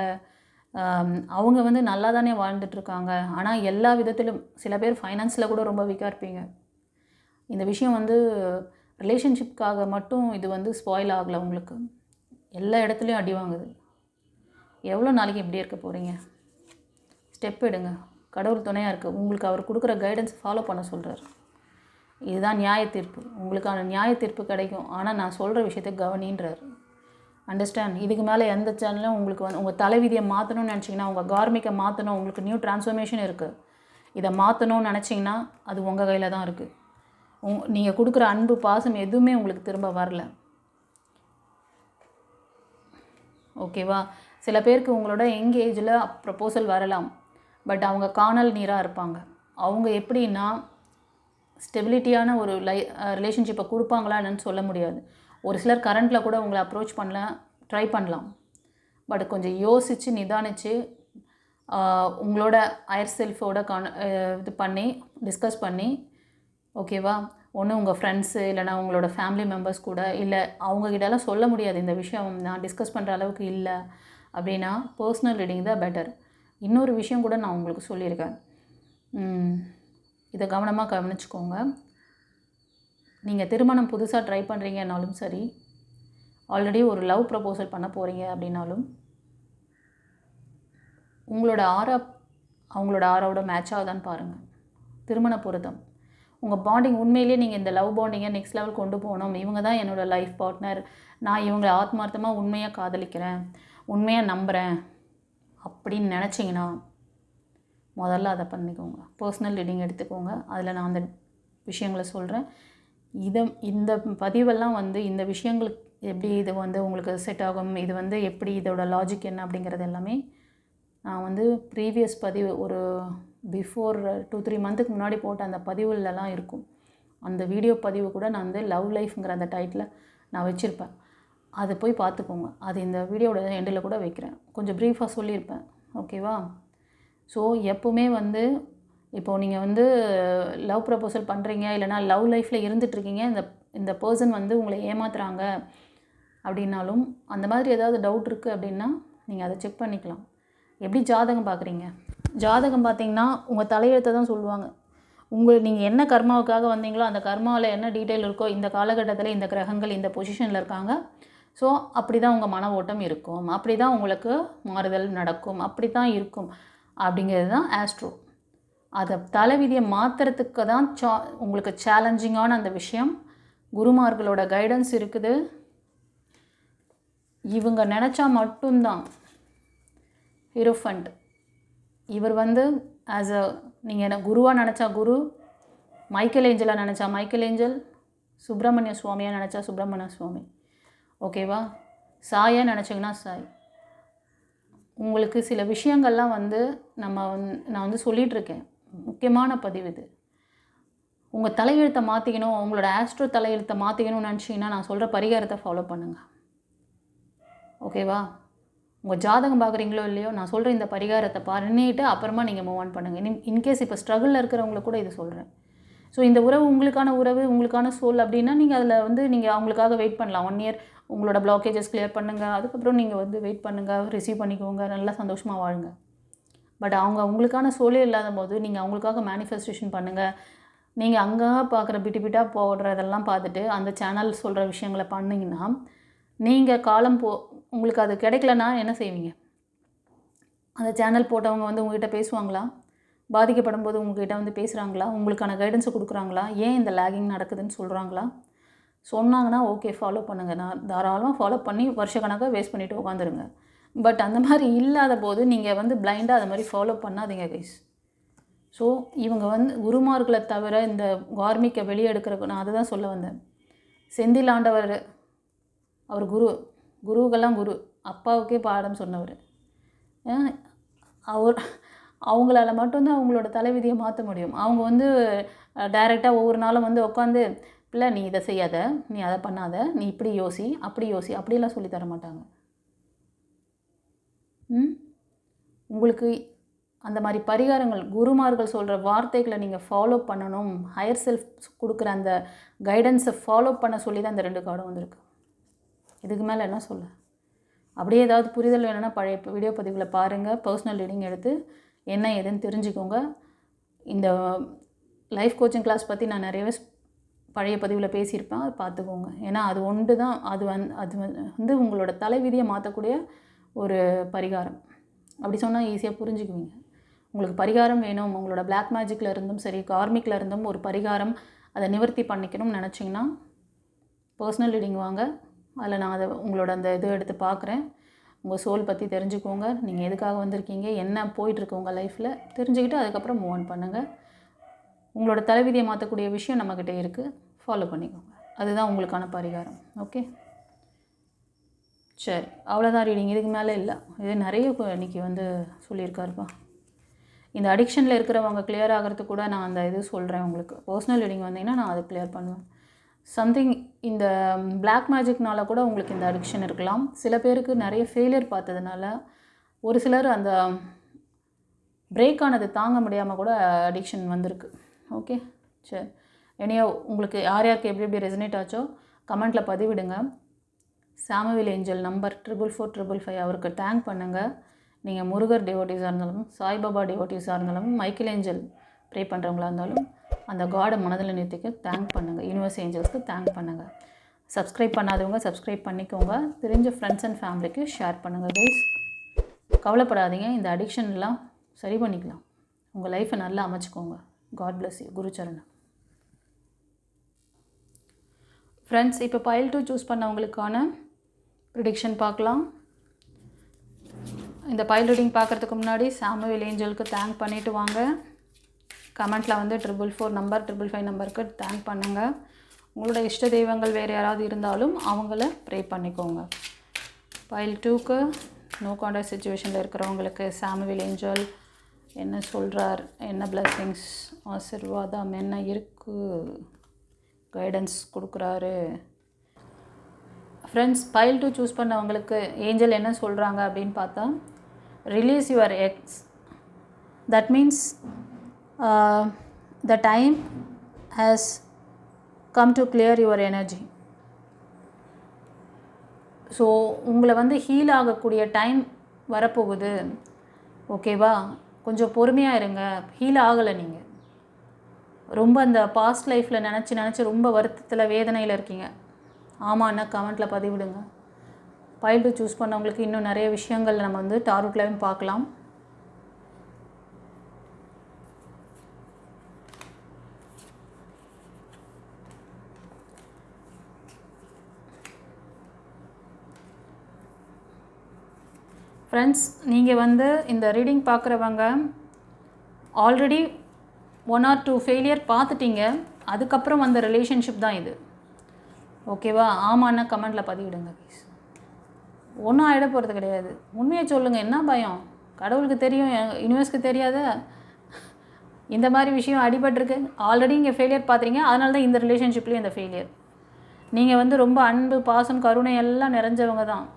அவங்க நல்லா தானே வாழ்ந்துட்டுருக்காங்க. ஆனால் எல்லா விதத்திலும் சில பேர் ஃபைனான்ஸில் கூட ரொம்ப வீக்காக இருப்பீங்க. இந்த விஷயம் ரிலேஷன்ஷிப்காக மட்டும் இது ஸ்பாயில் ஆகலை. உங்களுக்கு எல்லா இடத்துலையும் அடி வாங்குது. எவ்வளோ நாளைக்கு இப்படியே இருக்க போகிறீங்க? ஸ்டெப் எடுங்க. கடவுள் துணையாக இருக்குது. உங்களுக்கு அவர் கொடுக்குற கைடன்ஸ் ஃபாலோ பண்ண சொல்கிறார். இதுதான் நியாய தீர்ப்பு. உங்களுக்கான நியாய தீர்ப்பு கிடைக்கும். ஆனால் நான் சொல்கிற விஷயத்தை கவனின்றார். அண்டர்ஸ்டாண்ட்? இதுக்கு மேலே எந்த சேனலும் உங்களுக்கு உங்கள் தலைவிதியை மாற்றணும்னு நினச்சிங்கன்னா, உங்கள் கார்மிக்கை மாற்றணும், உங்களுக்கு நியூ டிரான்ஸ்ஃபர்மேஷன் இருக்குது, இதை மாற்றணும்னு நினச்சிங்கன்னா அது உங்கள் கையில் தான் இருக்குது. நீங்கள் கொடுக்குற அன்பு பாசம் எதுவுமே உங்களுக்கு திரும்ப வரல. ஓகேவா? சில பேருக்கு உங்களோட யங் ஏஜில் ப்ரப்போசல் வரலாம். பட் அவங்க காணல் நீராக இருப்பாங்க. அவங்க எப்படின்னா ஸ்டெபிலிட்டியான ஒரு ரிலேஷன்ஷிப்பை கொடுப்பாங்களா என்னன்னு சொல்ல முடியாது. ஒரு சிலர் கரண்ட்டில் கூட உங்களை அப்ரோச் ட்ரை பண்ணலாம். பட் கொஞ்சம் யோசித்து நிதானித்து உங்களோட ஹையர் செல்ஃபோட டிஸ்கஸ் பண்ணி, ஓகேவா, ஒன்று உங்கள் ஃப்ரெண்ட்ஸு இல்லைனா உங்களோட ஃபேமிலி மெம்பர்ஸ் கூட, இல்லை அவங்கக்கிட்டலாம் சொல்ல முடியாது இந்த விஷயம் நான் டிஸ்கஸ் பண்ணுற அளவுக்கு இல்லை அப்படின்னா பர்சனல் ரீடிங் தான் பெட்டர். இன்னொரு விஷயம் கூட நான் உங்களுக்கு சொல்லியிருக்கேன். இதை கவனமாக கவனிச்சுக்கோங்க. நீங்கள் திருமணம் புதுசாக ட்ரை பண்ணுறீங்கன்னாலும் சரி, ஆல்ரெடி ஒரு லவ் ப்ரப்போசல் பண்ண போகிறீங்க அப்படின்னாலும், உங்களோட அவங்களோட ஆராவோட மேட்ச் ஆகுதான்னு பாருங்கள். திருமண பொருத்தம், உங்கள் பாண்டிங் உண்மையிலே நீங்கள் இந்த லவ் பாண்டிங்கை நெக்ஸ்ட் லெவல் கொண்டு போகணும், இவங்க தான் என்னோடய லைஃப் பார்ட்னர், நான் இவங்களை ஆத்மார்த்தமாக உண்மையாக காதலிக்கிறேன், உண்மையாக நம்புகிறேன் அப்படின்னு நினச்சிங்கன்னா முதல்ல அதை பண்ணிக்கோங்க. பர்சனல் ரீடிங் எடுத்துக்கோங்க. அதில் நான் அந்த விஷயங்களை சொல்கிறேன். இந்த பதிவெல்லாம் இந்த விஷயங்களுக்கு எப்படி இது உங்களுக்கு செட் ஆகும், இது எப்படி இதோட லாஜிக் என்ன அப்படிங்கிறது எல்லாமே நான் ப்ரீவியஸ் பதிவு ஒரு பிஃபோர் 2-3 மந்த்துக்கு முன்னாடி போட்ட அந்த பதிவுலலாம் இருக்கும். அந்த வீடியோ பதிவு கூட நான் லவ் லைஃப்ங்கிற அந்த டைட்டில் நான் வச்சுருப்பேன். அது போய் பார்த்துக்கோங்க. அது இந்த வீடியோட எண்டில் கூட வைக்கிறேன். கொஞ்சம் ப்ரீஃபாக சொல்லியிருப்பேன். ஓகேவா? ஸோ எப்போவுமே வந்து இப்போது நீங்கள் வந்து லவ் ப்ரப்போசல் பண்ணுறீங்க, இல்லைனா லவ் லைஃப்பில் இருந்துகிட்ருக்கீங்க, இந்த பர்சன் வந்து உங்களை ஏமாத்துறாங்க அப்படின்னாலும், அந்த மாதிரி ஏதாவது டவுட் இருக்குது அப்படின்னா நீங்கள் அதை செக் பண்ணிக்கலாம். எப்படி ஜாதகம் பார்க்குறீங்க? ஜாதகம் பார்த்தீங்கன்னா உங்கள் தலையெழுத்தை தான் சொல்லுவாங்க. நீங்கள் என்ன கர்மாவுக்காக வந்தீங்களோ அந்த கர்மாவில் என்ன டீட்டெயில் இருக்கோ, இந்த காலகட்டத்தில் இந்த கிரகங்கள் இந்த பொசிஷனில் இருக்காங்க, ஸோ அப்படி தான் உங்கள் மன ஓட்டம் இருக்கும், அப்படி தான் உங்களுக்கு மாறுதல் நடக்கும், அப்படி தான் இருக்கும் அப்படிங்கிறது தான் ஆஸ்ட்ரோ. அதை தலைவிதியை மாற்றுறதுக்கு தான் உங்களுக்கு சேலஞ்சிங்கான அந்த விஷயம். குருமார்களோட கைடன்ஸ் இருக்குது. இவங்க நினச்சா மட்டும்தான். ஹீரோஃபண்ட் இவர் வந்து ஆஸ் அ நீங்கள் என்ன குருவாக நினச்சா குரு, மைக்கேல் ஏஞ்சலாக நினச்சா மைக்கேல் ஏஞ்சல், சுப்பிரமணிய சுவாமியாக நினச்சா சுப்பிரமணிய சுவாமி. ஓகேவா? சாயாக நினச்சிங்கன்னா சாய். உங்களுக்கு சில விஷயங்கள்லாம் வந்து நான் வந்து சொல்லிகிட்ருக்கேன். முக்கியமான பதிவு இது. உங்கள் தலையெழுத்தை மாற்றிக்கணும், உங்களோட ஆஸ்ட்ரோ தலையெழுத்தை மாற்றிக்கணும்னு நினச்சிங்கன்னா நான் சொல்கிற பரிகாரத்தை ஃபாலோ பண்ணுங்கள். ஓகேவா? உங்கள் ஜாதகம் பார்க்குறீங்களோ இல்லையோ, நான் சொல்கிற இந்த பரிகாரத்தை பண்ணிவிட்டு அப்புறமா நீங்கள் மூவ் ஆன் பண்ணுங்கள். இன்கேஸ் இப்போ ஸ்ட்ரகிளில் இருக்கிறவங்களுக்கு கூட இது சொல்கிறேன். ஸோ இந்த உறவு உங்களுக்கான உறவு, உங்களுக்கான சோல் அப்படின்னா நீங்கள் அதில் வந்து நீங்கள் அவங்களுக்காக வெயிட் பண்ணலாம். 1 இயர் உங்களோட பிளாக்கேஜஸ் கிளியர் பண்ணுங்கள். அதுக்கப்புறம் நீங்கள் வந்து வெயிட் பண்ணுங்கள், ரிசீவ் பண்ணிக்கோங்க, நல்லா சந்தோஷமாக வாழுங்க. பட் அவங்க உங்களுக்கான சோலே இல்லாத போது நீங்கள் அவங்களுக்காக மேனிஃபெஸ்டேஷன் பண்ணுங்கள். நீங்கள் அங்கே பார்க்குற பிட்டாக போடுறதெல்லாம் பார்த்துட்டு அந்த சேனல் சொல்கிற விஷயங்களை பண்ணிங்கன்னா, நீங்கள் காலம் உங்களுக்கு அது கிடைக்கலன்னா என்ன செய்வீங்க? அந்த சேனல் போட்டவங்க வந்து உங்கள்கிட்ட பேசுவாங்களா? பாதிக்கப்படும் போது உங்கள்கிட்ட வந்து பேசுகிறாங்களா? உங்களுக்கான கைடன்ஸை கொடுக்குறாங்களா? ஏன் இந்த லேகிங் நடக்குதுன்னு சொல்கிறாங்களா? சொன்னாங்கன்னா ஓகே, ஃபாலோ பண்ணுங்கள். நான் தாராளமாக ஃபாலோ பண்ணி வருஷக்கணக்காக வேஸ்ட் பண்ணிவிட்டு உட்காந்துருங்க. பட் அந்த மாதிரி இல்லாத போது நீங்கள் வந்து பிளைண்டாக அது மாதிரி ஃபாலோ பண்ணாதீங்க கைஸ். ஸோ இவங்க வந்து குருமார்களை தவிர இந்த கார்மிக்கை வெளியே எடுக்கிறக்கு நான் அதுதான் சொல்ல வந்தேன். செந்தில் ஆண்டவர் அவர் குருவுக்கெல்லாம் குரு, அப்பாவுக்கே பாடம் சொன்னவர். அவங்களால மட்டும்தான் அவங்களோட தலைவிதியை மாற்ற முடியும். அவங்க வந்து டைரெக்டாக ஒவ்வொரு நாளும் வந்து உட்காந்து, பிள்ளை நீ இதை செய்யாத, நீ அதை பண்ணாத, நீ இப்படி யோசி அப்படி யோசி அப்படிலாம் சொல்லி தர மாட்டாங்க. உங்களுக்கு அந்த மாதிரி பரிகாரங்கள் குருமார்கள் சொல்கிற வார்த்தைகளை நீங்கள் ஃபாலோ பண்ணணும். ஹையர் செல்ஃப் கொடுக்குற அந்த கைடன்ஸை ஃபாலோ பண்ண சொல்லி தான் இந்த 2 கார்டும் வந்திருக்கு. இதுக்கு மேலே என்ன சொல்ல? அப்படியே ஏதாவது புரிதல் வேணும்னா பழைய வீடியோ பதிவில் பாருங்கள். பர்சனல் ரீடிங் எடுத்து என்ன ஏதுன்னு தெரிஞ்சுக்கோங்க. இந்த லைஃப் கோச்சிங் கிளாஸ் பற்றி நான் நிறையவே பழைய பதிவில் பேசியிருப்பேன், அதை பார்த்துக்கோங்க. ஏன்னா அது ஒன்று தான் அது வந்து உங்களோட தலைவிதியை மாற்றக்கூடிய ஒரு பரிகாரம். அப்படி சொன்னால் ஈஸியாக புரிஞ்சுக்குவீங்க. உங்களுக்கு பரிகாரம் வேணும், உங்களோட பிளாக் மேஜிக்கில் இருந்தும் சரி கார்மிக்கில் இருந்தும் ஒரு பரிகாரம் அதை நிவர்த்தி பண்ணிக்கணும்னு நினச்சிங்கன்னா பர்சனல் ரீடிங் வாங்க. அதில் நான் அதை உங்களோட அந்த இது எடுத்து பார்க்குறேன். உங்கள் சோல் பற்றி தெரிஞ்சுக்கோங்க. நீங்கள் எதுக்காக வந்திருக்கீங்க, என்ன போயிட்டுருக்கு உங்கள் லைஃப்பில் தெரிஞ்சுக்கிட்டு அதுக்கப்புறம் மூவ் ஆன் பண்ணுங்கள். உங்களோட தலைவிதியை மாற்றக்கூடிய விஷயம் நம்மக்கிட்ட இருக்குது, ஃபாலோ பண்ணிக்கோங்க. அதுதான் உங்களுக்கான பரிகாரம். ஓகே, சரி, அவ்வளோதான் ரீடிங். இதுக்கு மேலே இல்லை. இது நிறைய இன்றைக்கி வந்து சொல்லியிருக்காருப்பா. இந்த அடிக்ஷனில் இருக்கிறவங்க கிளியர் ஆகிறதுக்கு கூட நான் அந்த இது சொல்கிறேன் உங்களுக்கு. பர்சனல் ரீடிங் வந்தீங்கன்னா நான் அதை கிளியர் பண்ணுவேன். சம்திங் இந்த பிளாக் மேஜிக்னால கூட உங்களுக்கு இந்த அடிக்ஷன் இருக்கலாம். சில பேருக்கு நிறைய ஃபெயிலியர் பார்த்ததுனால, ஒரு சிலர் அந்த பிரேக் ஆனது தாங்க முடியாமல் கூட அடிக்ஷன் வந்திருக்கு. ஓகே, சரி, எனியோ உங்களுக்கு யார் யாருக்கு எப்படி எப்படி ரெசனேட் ஆச்சோ கமெண்ட்டில் பதிவிடுங்க. சாமுவேல் ஏஞ்சல் நம்பர் 44455 அவருக்கு தேங்க் பண்ணுங்கள். நீங்கள் முருகர் டிவோட்டிஸாக இருந்தாலும், சாய்பாபா டிவோட்டிஸாக இருந்தாலும், மைக்கேல் ஏஞ்சல் ப்ரே பண்ணுறவங்களா இருந்தாலும் அந்த காடை மனதில் நிறுத்திக்க தேங்க் பண்ணுங்கள். யூனிவர்ஸ் ஏஞ்சல்ஸ்க்கு தேங்க் பண்ணுங்கள். சப்ஸ்கிரைப் பண்ணாதவங்க சப்ஸ்கிரைப் பண்ணிக்கோங்க. தெரிஞ்ச ஃப்ரெண்ட்ஸ் அண்ட் ஃபேமிலிக்கு ஷேர் பண்ணுங்கள் கைஸ். கவலைப்படாதீங்க, இந்த அடிக்ஷன்லாம் சரி பண்ணிக்கலாம். உங்கள் லைஃப்பை நல்லா அமைச்சிக்கோங்க. God bless you. குருச்சரணம். ஃப்ரெண்ட்ஸ், இப்போ பைல் 2 சூஸ் பண்ணவங்களுக்கான ப்ரிடிக்ஷன் பார்க்கலாம். இந்த பைல் ரீடிங் பார்க்குறதுக்கு முன்னாடி சாமுவேல் ஏஞ்சலுக்கு தேங்க் பண்ணிவிட்டு வாங்க. கமெண்ட்டில் வந்து 444 நம்பர் 555 நம்பருக்கு தேங்க் பண்ணுங்கள். உங்களோட இஷ்ட தெய்வங்கள் வேறு யாராவது இருந்தாலும் அவங்கள ப்ரே பண்ணிக்கோங்க. பைல் 2க்கு நோ கான்டாக்ட் சிச்சுவேஷனில் இருக்கிறவங்களுக்கு சாமுவேல் ஏஞ்சல் என்ன சொல்கிறார், என்ன பிளெஸிங்ஸ் ஆசீர்வாதம் என்ன இருக்குது, கைடன்ஸ் கொடுக்குறாரு. ஃப்ரெண்ட்ஸ், பைல் 2 சூஸ் பண்ணவங்களுக்கு ஏஞ்சல் என்ன சொல்கிறாங்க அப்படின்னு பார்த்தா, release your X. That means the time has come to clear your energy. So உங்களை வந்து ஹீல் ஆகக்கூடிய டைம் வரப்போகுது. ஓகேவா? கொஞ்சம் பொறுமையாக இருங்க. ஹீல் ஆகலை, நீங்கள் ரொம்ப அந்த பாஸ்ட் லைஃப்பில் நினச்சி ரொம்ப வருத்தத்தில் வேதனையில் இருக்கீங்க. ஆமாண்ணா கமெண்ட்டில் பதிவிடுங்க. பைல் 2 சூஸ் பண்ணவங்களுக்கு இன்னும் நிறைய விஷயங்கள் நம்ம வந்து டாரோட்லையும் பார்க்கலாம். ஃப்ரெண்ட்ஸ், நீங்கள் வந்து இந்த ரீடிங் பார்க்குறவங்க ஆல்ரெடி 1 or 2 ஃபெயிலியர் பார்த்துட்டீங்க. அதுக்கப்புறம் வந்த ரிலேஷன்ஷிப் தான் இது. ஓகேவா? ஆமாண்ணா கமெண்ட்டில் பதிவிடுங்க ப்ளீஸ். ஒன்றும் ஆகிட போகிறது கிடையாது. உண்மையை சொல்லுங்கள். என்ன பயம்? கடவுளுக்கு தெரியும், யூனிவர்ஸ்க்கு தெரியாத இந்த மாதிரி விஷயம் அடிபட்டிருக்கு. ஆல்ரெடி இங்கே ஃபெயிலியர் பார்த்துறீங்க. அதனால தான் இந்த ரிலேஷன்ஷிப்லேயும் இந்த ஃபெயிலியர். நீங்கள் வந்து ரொம்ப அன்பு, பாசம், கருணை எல்லாம் நிறைஞ்சவங்க தான்.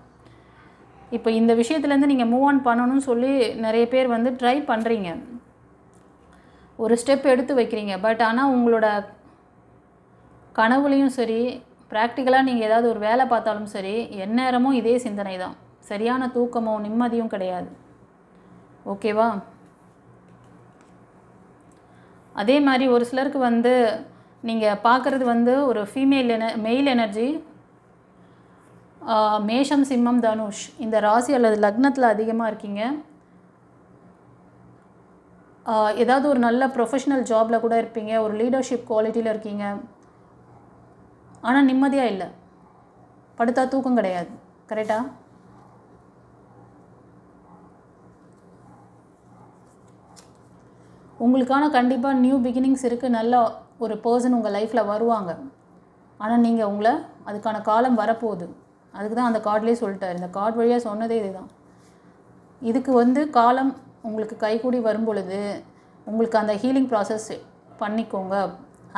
இப்போ இந்த விஷயத்துலேருந்து நீங்கள் மூவ் ஆன் பண்ணணும்னு சொல்லி நிறைய பேர் வந்து ட்ரை பண்ணுறீங்க, ஒரு ஸ்டெப் எடுத்து வைக்கிறீங்க. பட் ஆனால் உங்களோட கனவுலையும் சரி, ப்ராக்டிக்கலாக நீங்கள் ஏதாவது ஒரு வேலை பார்த்தாலும் சரி, எந்நேரமும் இதே சிந்தனை தான். சரியான தூக்கமோ நிம்மதியும் கிடையாது. ஓகேவா? அதே மாதிரி ஒரு சிலருக்கு வந்து நீங்கள் பார்க்குறது வந்து ஒரு மெயில் எனர்ஜி. மேஷம், சிம்மம், தனுஷ் இந்த ராசி அல்லது லக்னத்தில் அதிகமாக இருக்கீங்க. ஏதாவது ஒரு நல்ல ப்ரொஃபஷ்னல் ஜாபில் கூட இருப்பீங்க, ஒரு லீடர்ஷிப் குவாலிட்டியில் இருக்கீங்க. ஆனால் நிம்மதியாக இல்லை, படுத்தா தூக்கம் கிடையாது. கரெக்டா? உங்களுக்கான கண்டிப்பாக நியூ பிகினிங்ஸ் இருக்குது. நல்ல ஒரு பர்சன் உங்கள் லைஃப்பில் வருவாங்க. ஆனால் நீங்கள் உங்களை அதுக்கான காலம் வரப்போகுது. அதுக்கு தான் அந்த கார்ட்லேயே சொல்லிட்டார். இந்த கார்டு வழியாக சொன்னதே இதுதான். இதுக்கு வந்து காலம் உங்களுக்கு கைகூடி வரும் பொழுது உங்களுக்கு அந்த ஹீலிங் ப்ராசஸ் பண்ணிக்கோங்க.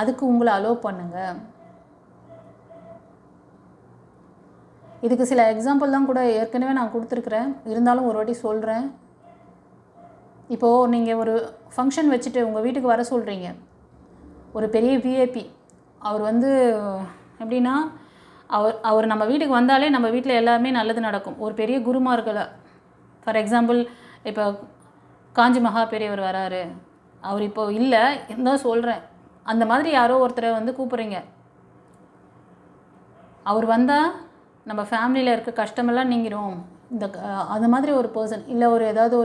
அதுக்கு உங்களை அலோவ் பண்ணுங்கள். இதுக்கு சில எக்ஸாம்பிள் தான் கூட ஏற்கனவே நான் கொடுத்துருக்குறேன். இருந்தாலும் ஒரு வாட்டி சொல்கிறேன். இப்போது நீங்கள் ஒரு ஃபங்க்ஷன் வச்சுட்டு உங்கள் வீட்டுக்கு வர சொல்கிறீங்க. ஒரு பெரிய விஐபி. அவர் வந்து எப்படின்னா, அவர் நம்ம வீட்டுக்கு வந்தாலே நம்ம வீட்டில் எல்லாமே நல்லது நடக்கும். ஒரு பெரிய குருமார்களை, ஃபார் எக்ஸாம்பிள் இப்போ காஞ்சி மகா பெரியவர் வராரு, அவர் இப்போது இல்லை இருந்தால் சொல்கிறேன். அந்த மாதிரி யாரோ ஒருத்தரை வந்து கூப்பிட்றீங்க. அவர் வந்தால் நம்ம ஃபேமிலியில் இருக்க கஷ்டமெல்லாம் நீங்கிடும். அந்த மாதிரி ஒரு பர்சன். இல்லை ஒரு ஏதாவது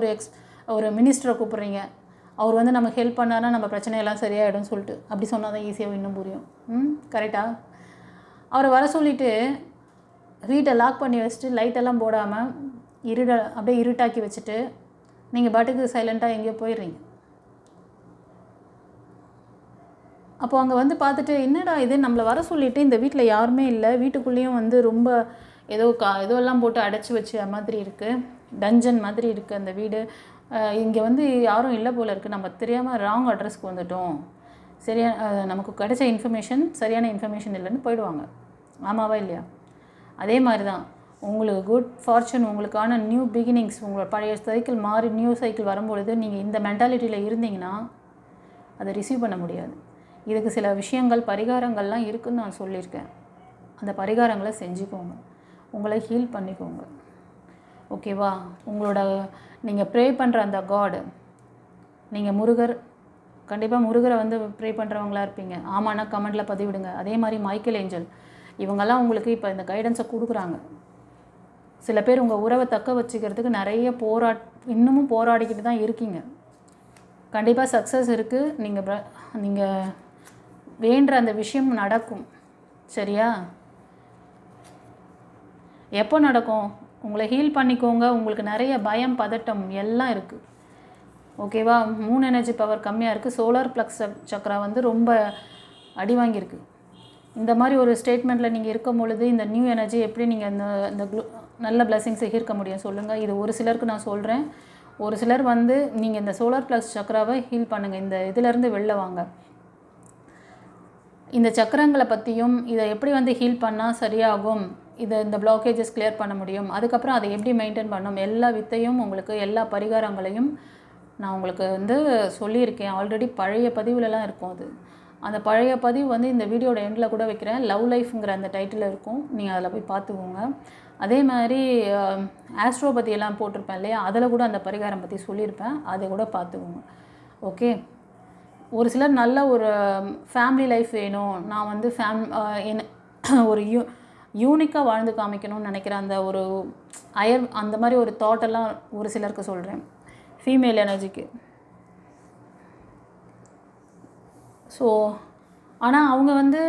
ஒரு மினிஸ்டரை கூப்பிட்றீங்க. அவர் வந்து நமக்கு ஹெல்ப் பண்ணார்னா நம்ம பிரச்சனையெல்லாம் சரியாயிடும் சொல்லிட்டு அப்படி சொன்னால் தான் ஈஸியாக இன்னும் புரியும். கரெக்டாக? அவரை வர சொல்லிவிட்டு வீட்டை லாக் பண்ணி வச்சுட்டு லைட்டெல்லாம் போடாமல் அப்படியே இருட்டாக்கி வச்சுட்டு நீங்கள் பாட்டுக்கு சைலண்ட்டாக எங்கேயோ போயிடுறீங்க. அப்போது அங்கே வந்து பார்த்துட்டு என்னடா இது, நம்மளை வர சொல்லிவிட்டு இந்த வீட்டில் யாருமே இல்லை, வீட்டுக்குள்ளேயும் வந்து ரொம்ப ஏதோ எல்லாம் போட்டு அடைச்சி வச்ச மாதிரி இருக்குது, டஞ்சன் மாதிரி இருக்குது அந்த வீடு. இங்கே வந்து யாரும் இல்லை போல் இருக்குது, நம்ம தெரியாமல் ராங் அட்ரஸ்க்கு வந்துட்டோம், நமக்கு கிடைச்ச இன்ஃபர்மேஷன் சரியான இன்ஃபர்மேஷன் இல்லைன்னு போயிடுவாங்க. ஆமாவா இல்லையா? அதே மாதிரி தான் உங்களுக்கு குட் ஃபார்ச்சூன், உங்களுக்கான நியூ பிகினிங்ஸ், உங்களோட பழைய சைக்கிள் மாறி நியூ சைக்கிள் வரும்பொழுது நீங்கள் இந்த மென்டாலிட்டியில் இருந்தீங்கன்னா அதை ரிசீவ் பண்ண முடியாது. இதுக்கு சில விஷயங்கள், பரிகாரங்கள்லாம் இருக்குதுன்னு நான் சொல்லியிருக்கேன். அந்த பரிகாரங்களை செஞ்சுக்கோங்க, உங்களை ஹீல் பண்ணிக்கோங்க. ஓகேவா? உங்களோட நீங்கள் ப்ரே பண்ணுற அந்த காடு, நீங்கள் முருகர், கண்டிப்பாக முருகரை வந்து ப்ரே பண்ணுறவங்களா இருப்பீங்க. ஆமாண்ணா கமெண்ட்டில் பதிவிடுங்க. அதே மாதிரி மைக்கேல் ஏஞ்சல், இவங்கெல்லாம் உங்களுக்கு இப்போ இந்த கைடன்ஸை கொடுக்குறாங்க. சில பேர் உங்கள் உறவை தக்க வச்சுக்கிறதுக்கு நிறைய இன்னமும் போராடிக்கிட்டு தான் இருக்கீங்க. கண்டிப்பாக சக்ஸஸ் இருக்குது. நீங்கள் வேண்டுற அந்த விஷயம் நடக்கும். சரியா? எப்போ நடக்கும்? உங்களை ஹீல் பண்ணிக்கோங்க. உங்களுக்கு நிறைய பயம், பதட்டம் எல்லாம் இருக்குது. ஓகேவா? மூன் எனர்ஜி பவர் கம்மியாக இருக்குது. சோலார் ப்ளக்ஸ் சக்ரா வந்து ரொம்ப அடி வாங்கியிருக்கு. இந்த மாதிரி ஒரு ஸ்டேட்மெண்ட்டில் நீங்கள் இருக்கும் பொழுது இந்த நியூ எனர்ஜி எப்படி நீங்கள் இந்த நல்ல பிளெஸிங்ஸை ஈர்க்க முடியும் சொல்லுங்கள். இது ஒரு சிலருக்கு நான் சொல்கிறேன். ஒரு சிலர் வந்து நீங்கள் இந்த சோலார் ப்ளக்ஸ் சக்ராவை ஹீல் பண்ணுங்கள். இந்த இதிலேருந்து வெளில வாங்க. இந்த சக்கரங்களை பற்றியும் இதை எப்படி வந்து ஹீல் பண்ணால் சரியாகும், இந்த பிளாக்கேஜஸ் கிளியர் பண்ண முடியும், அதுக்கப்புறம் அதை எப்படி மெயின்டைன் பண்ணணும், எல்லா வித்தையும் உங்களுக்கு, எல்லா பரிகாரங்களையும் நான் உங்களுக்கு வந்து சொல்லியிருக்கேன். ஆல்ரெடி பழைய பதிவுலலாம் இருக்கும். அந்த பழைய பதிவு வந்து இந்த வீடியோட எண்டில் கூட வைக்கிறேன். லவ் லைஃப்ங்கிற அந்த டைட்டில் இருக்கும், நீங்கள் அதில் போய் பார்த்துக்கோங்க. அதே மாதிரி ஆஸ்ட்ரோ பற்றியெல்லாம் போட்டிருப்பேன் இல்லையா, அதில் கூட அந்த பரிகாரம் பற்றி சொல்லியிருப்பேன், அதை கூட பார்த்துக்கோங்க. ஓகே. ஒரு சிலர் நல்ல ஒரு ஃபேமிலி லைஃப் வேணும், நான் வந்து ஒரு யூனிக்காக வாழ்ந்து காமிக்கணும்னு நினைக்கிற அந்த ஒரு அந்த மாதிரி ஒரு தாட்டெல்லாம் ஒரு சிலருக்கு சொல்கிறேன், ஃபீமேல் எனர்ஜிக்கு. ஸோ ஆனால் அவங்க வந்து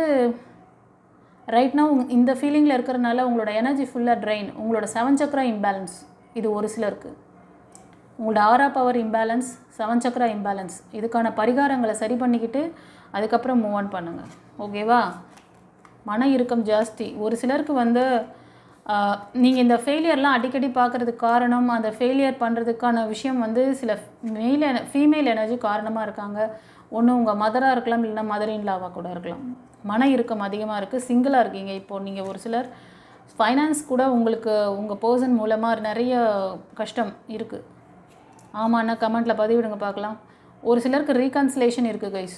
ரைட்னா இந்த ஃபீலிங்கில் இருக்கிறனால உங்களோட எனர்ஜி ஃபுல்லாக ட்ரைன், உங்களோட 7 சக்ரா இம்பேலன்ஸ், இது ஒரு சிலருக்கு. உங்களோட ஆரா பவர் இம்பேலன்ஸ், 7 சக்ரா இம்பேலன்ஸ், இதுக்கான பரிகாரங்களை சரி பண்ணிக்கிட்டு அதுக்கப்புறம் மூவ் ஆன் பண்ணுங்கள். ஓகேவா? மன இறுக்கம் ஜாஸ்தி ஒரு சிலருக்கு வந்து நீங்கள் இந்த ஃபெயிலியர்லாம் அடிக்கடி பார்க்குறதுக்கு காரணம், அந்த ஃபெயிலியர் பண்ணுறதுக்கான விஷயம் வந்து சில ஃபீமேல் எனர்ஜி காரணமாக இருக்காங்க. ஒன்று உங்கள் மதராக இருக்கலாம், இல்லைனா மதர் இன் லாவாக கூட இருக்கலாம். மன இறுக்கம் அதிகமாக இருக்குது, சிங்கிளாக இருக்கீங்க இப்போது. நீங்கள் ஒரு சிலர் ஃபைனான்ஸ் கூட உங்களுக்கு உங்கள் பர்சன் மூலமாக நிறைய கஷ்டம் இருக்குது. ஆமாண்ணா கமெண்ட்டில் பதிவிடுங்க பார்க்கலாம். ஒரு சிலருக்கு ரீகன்சிலேஷன் இருக்குது கைஸ்,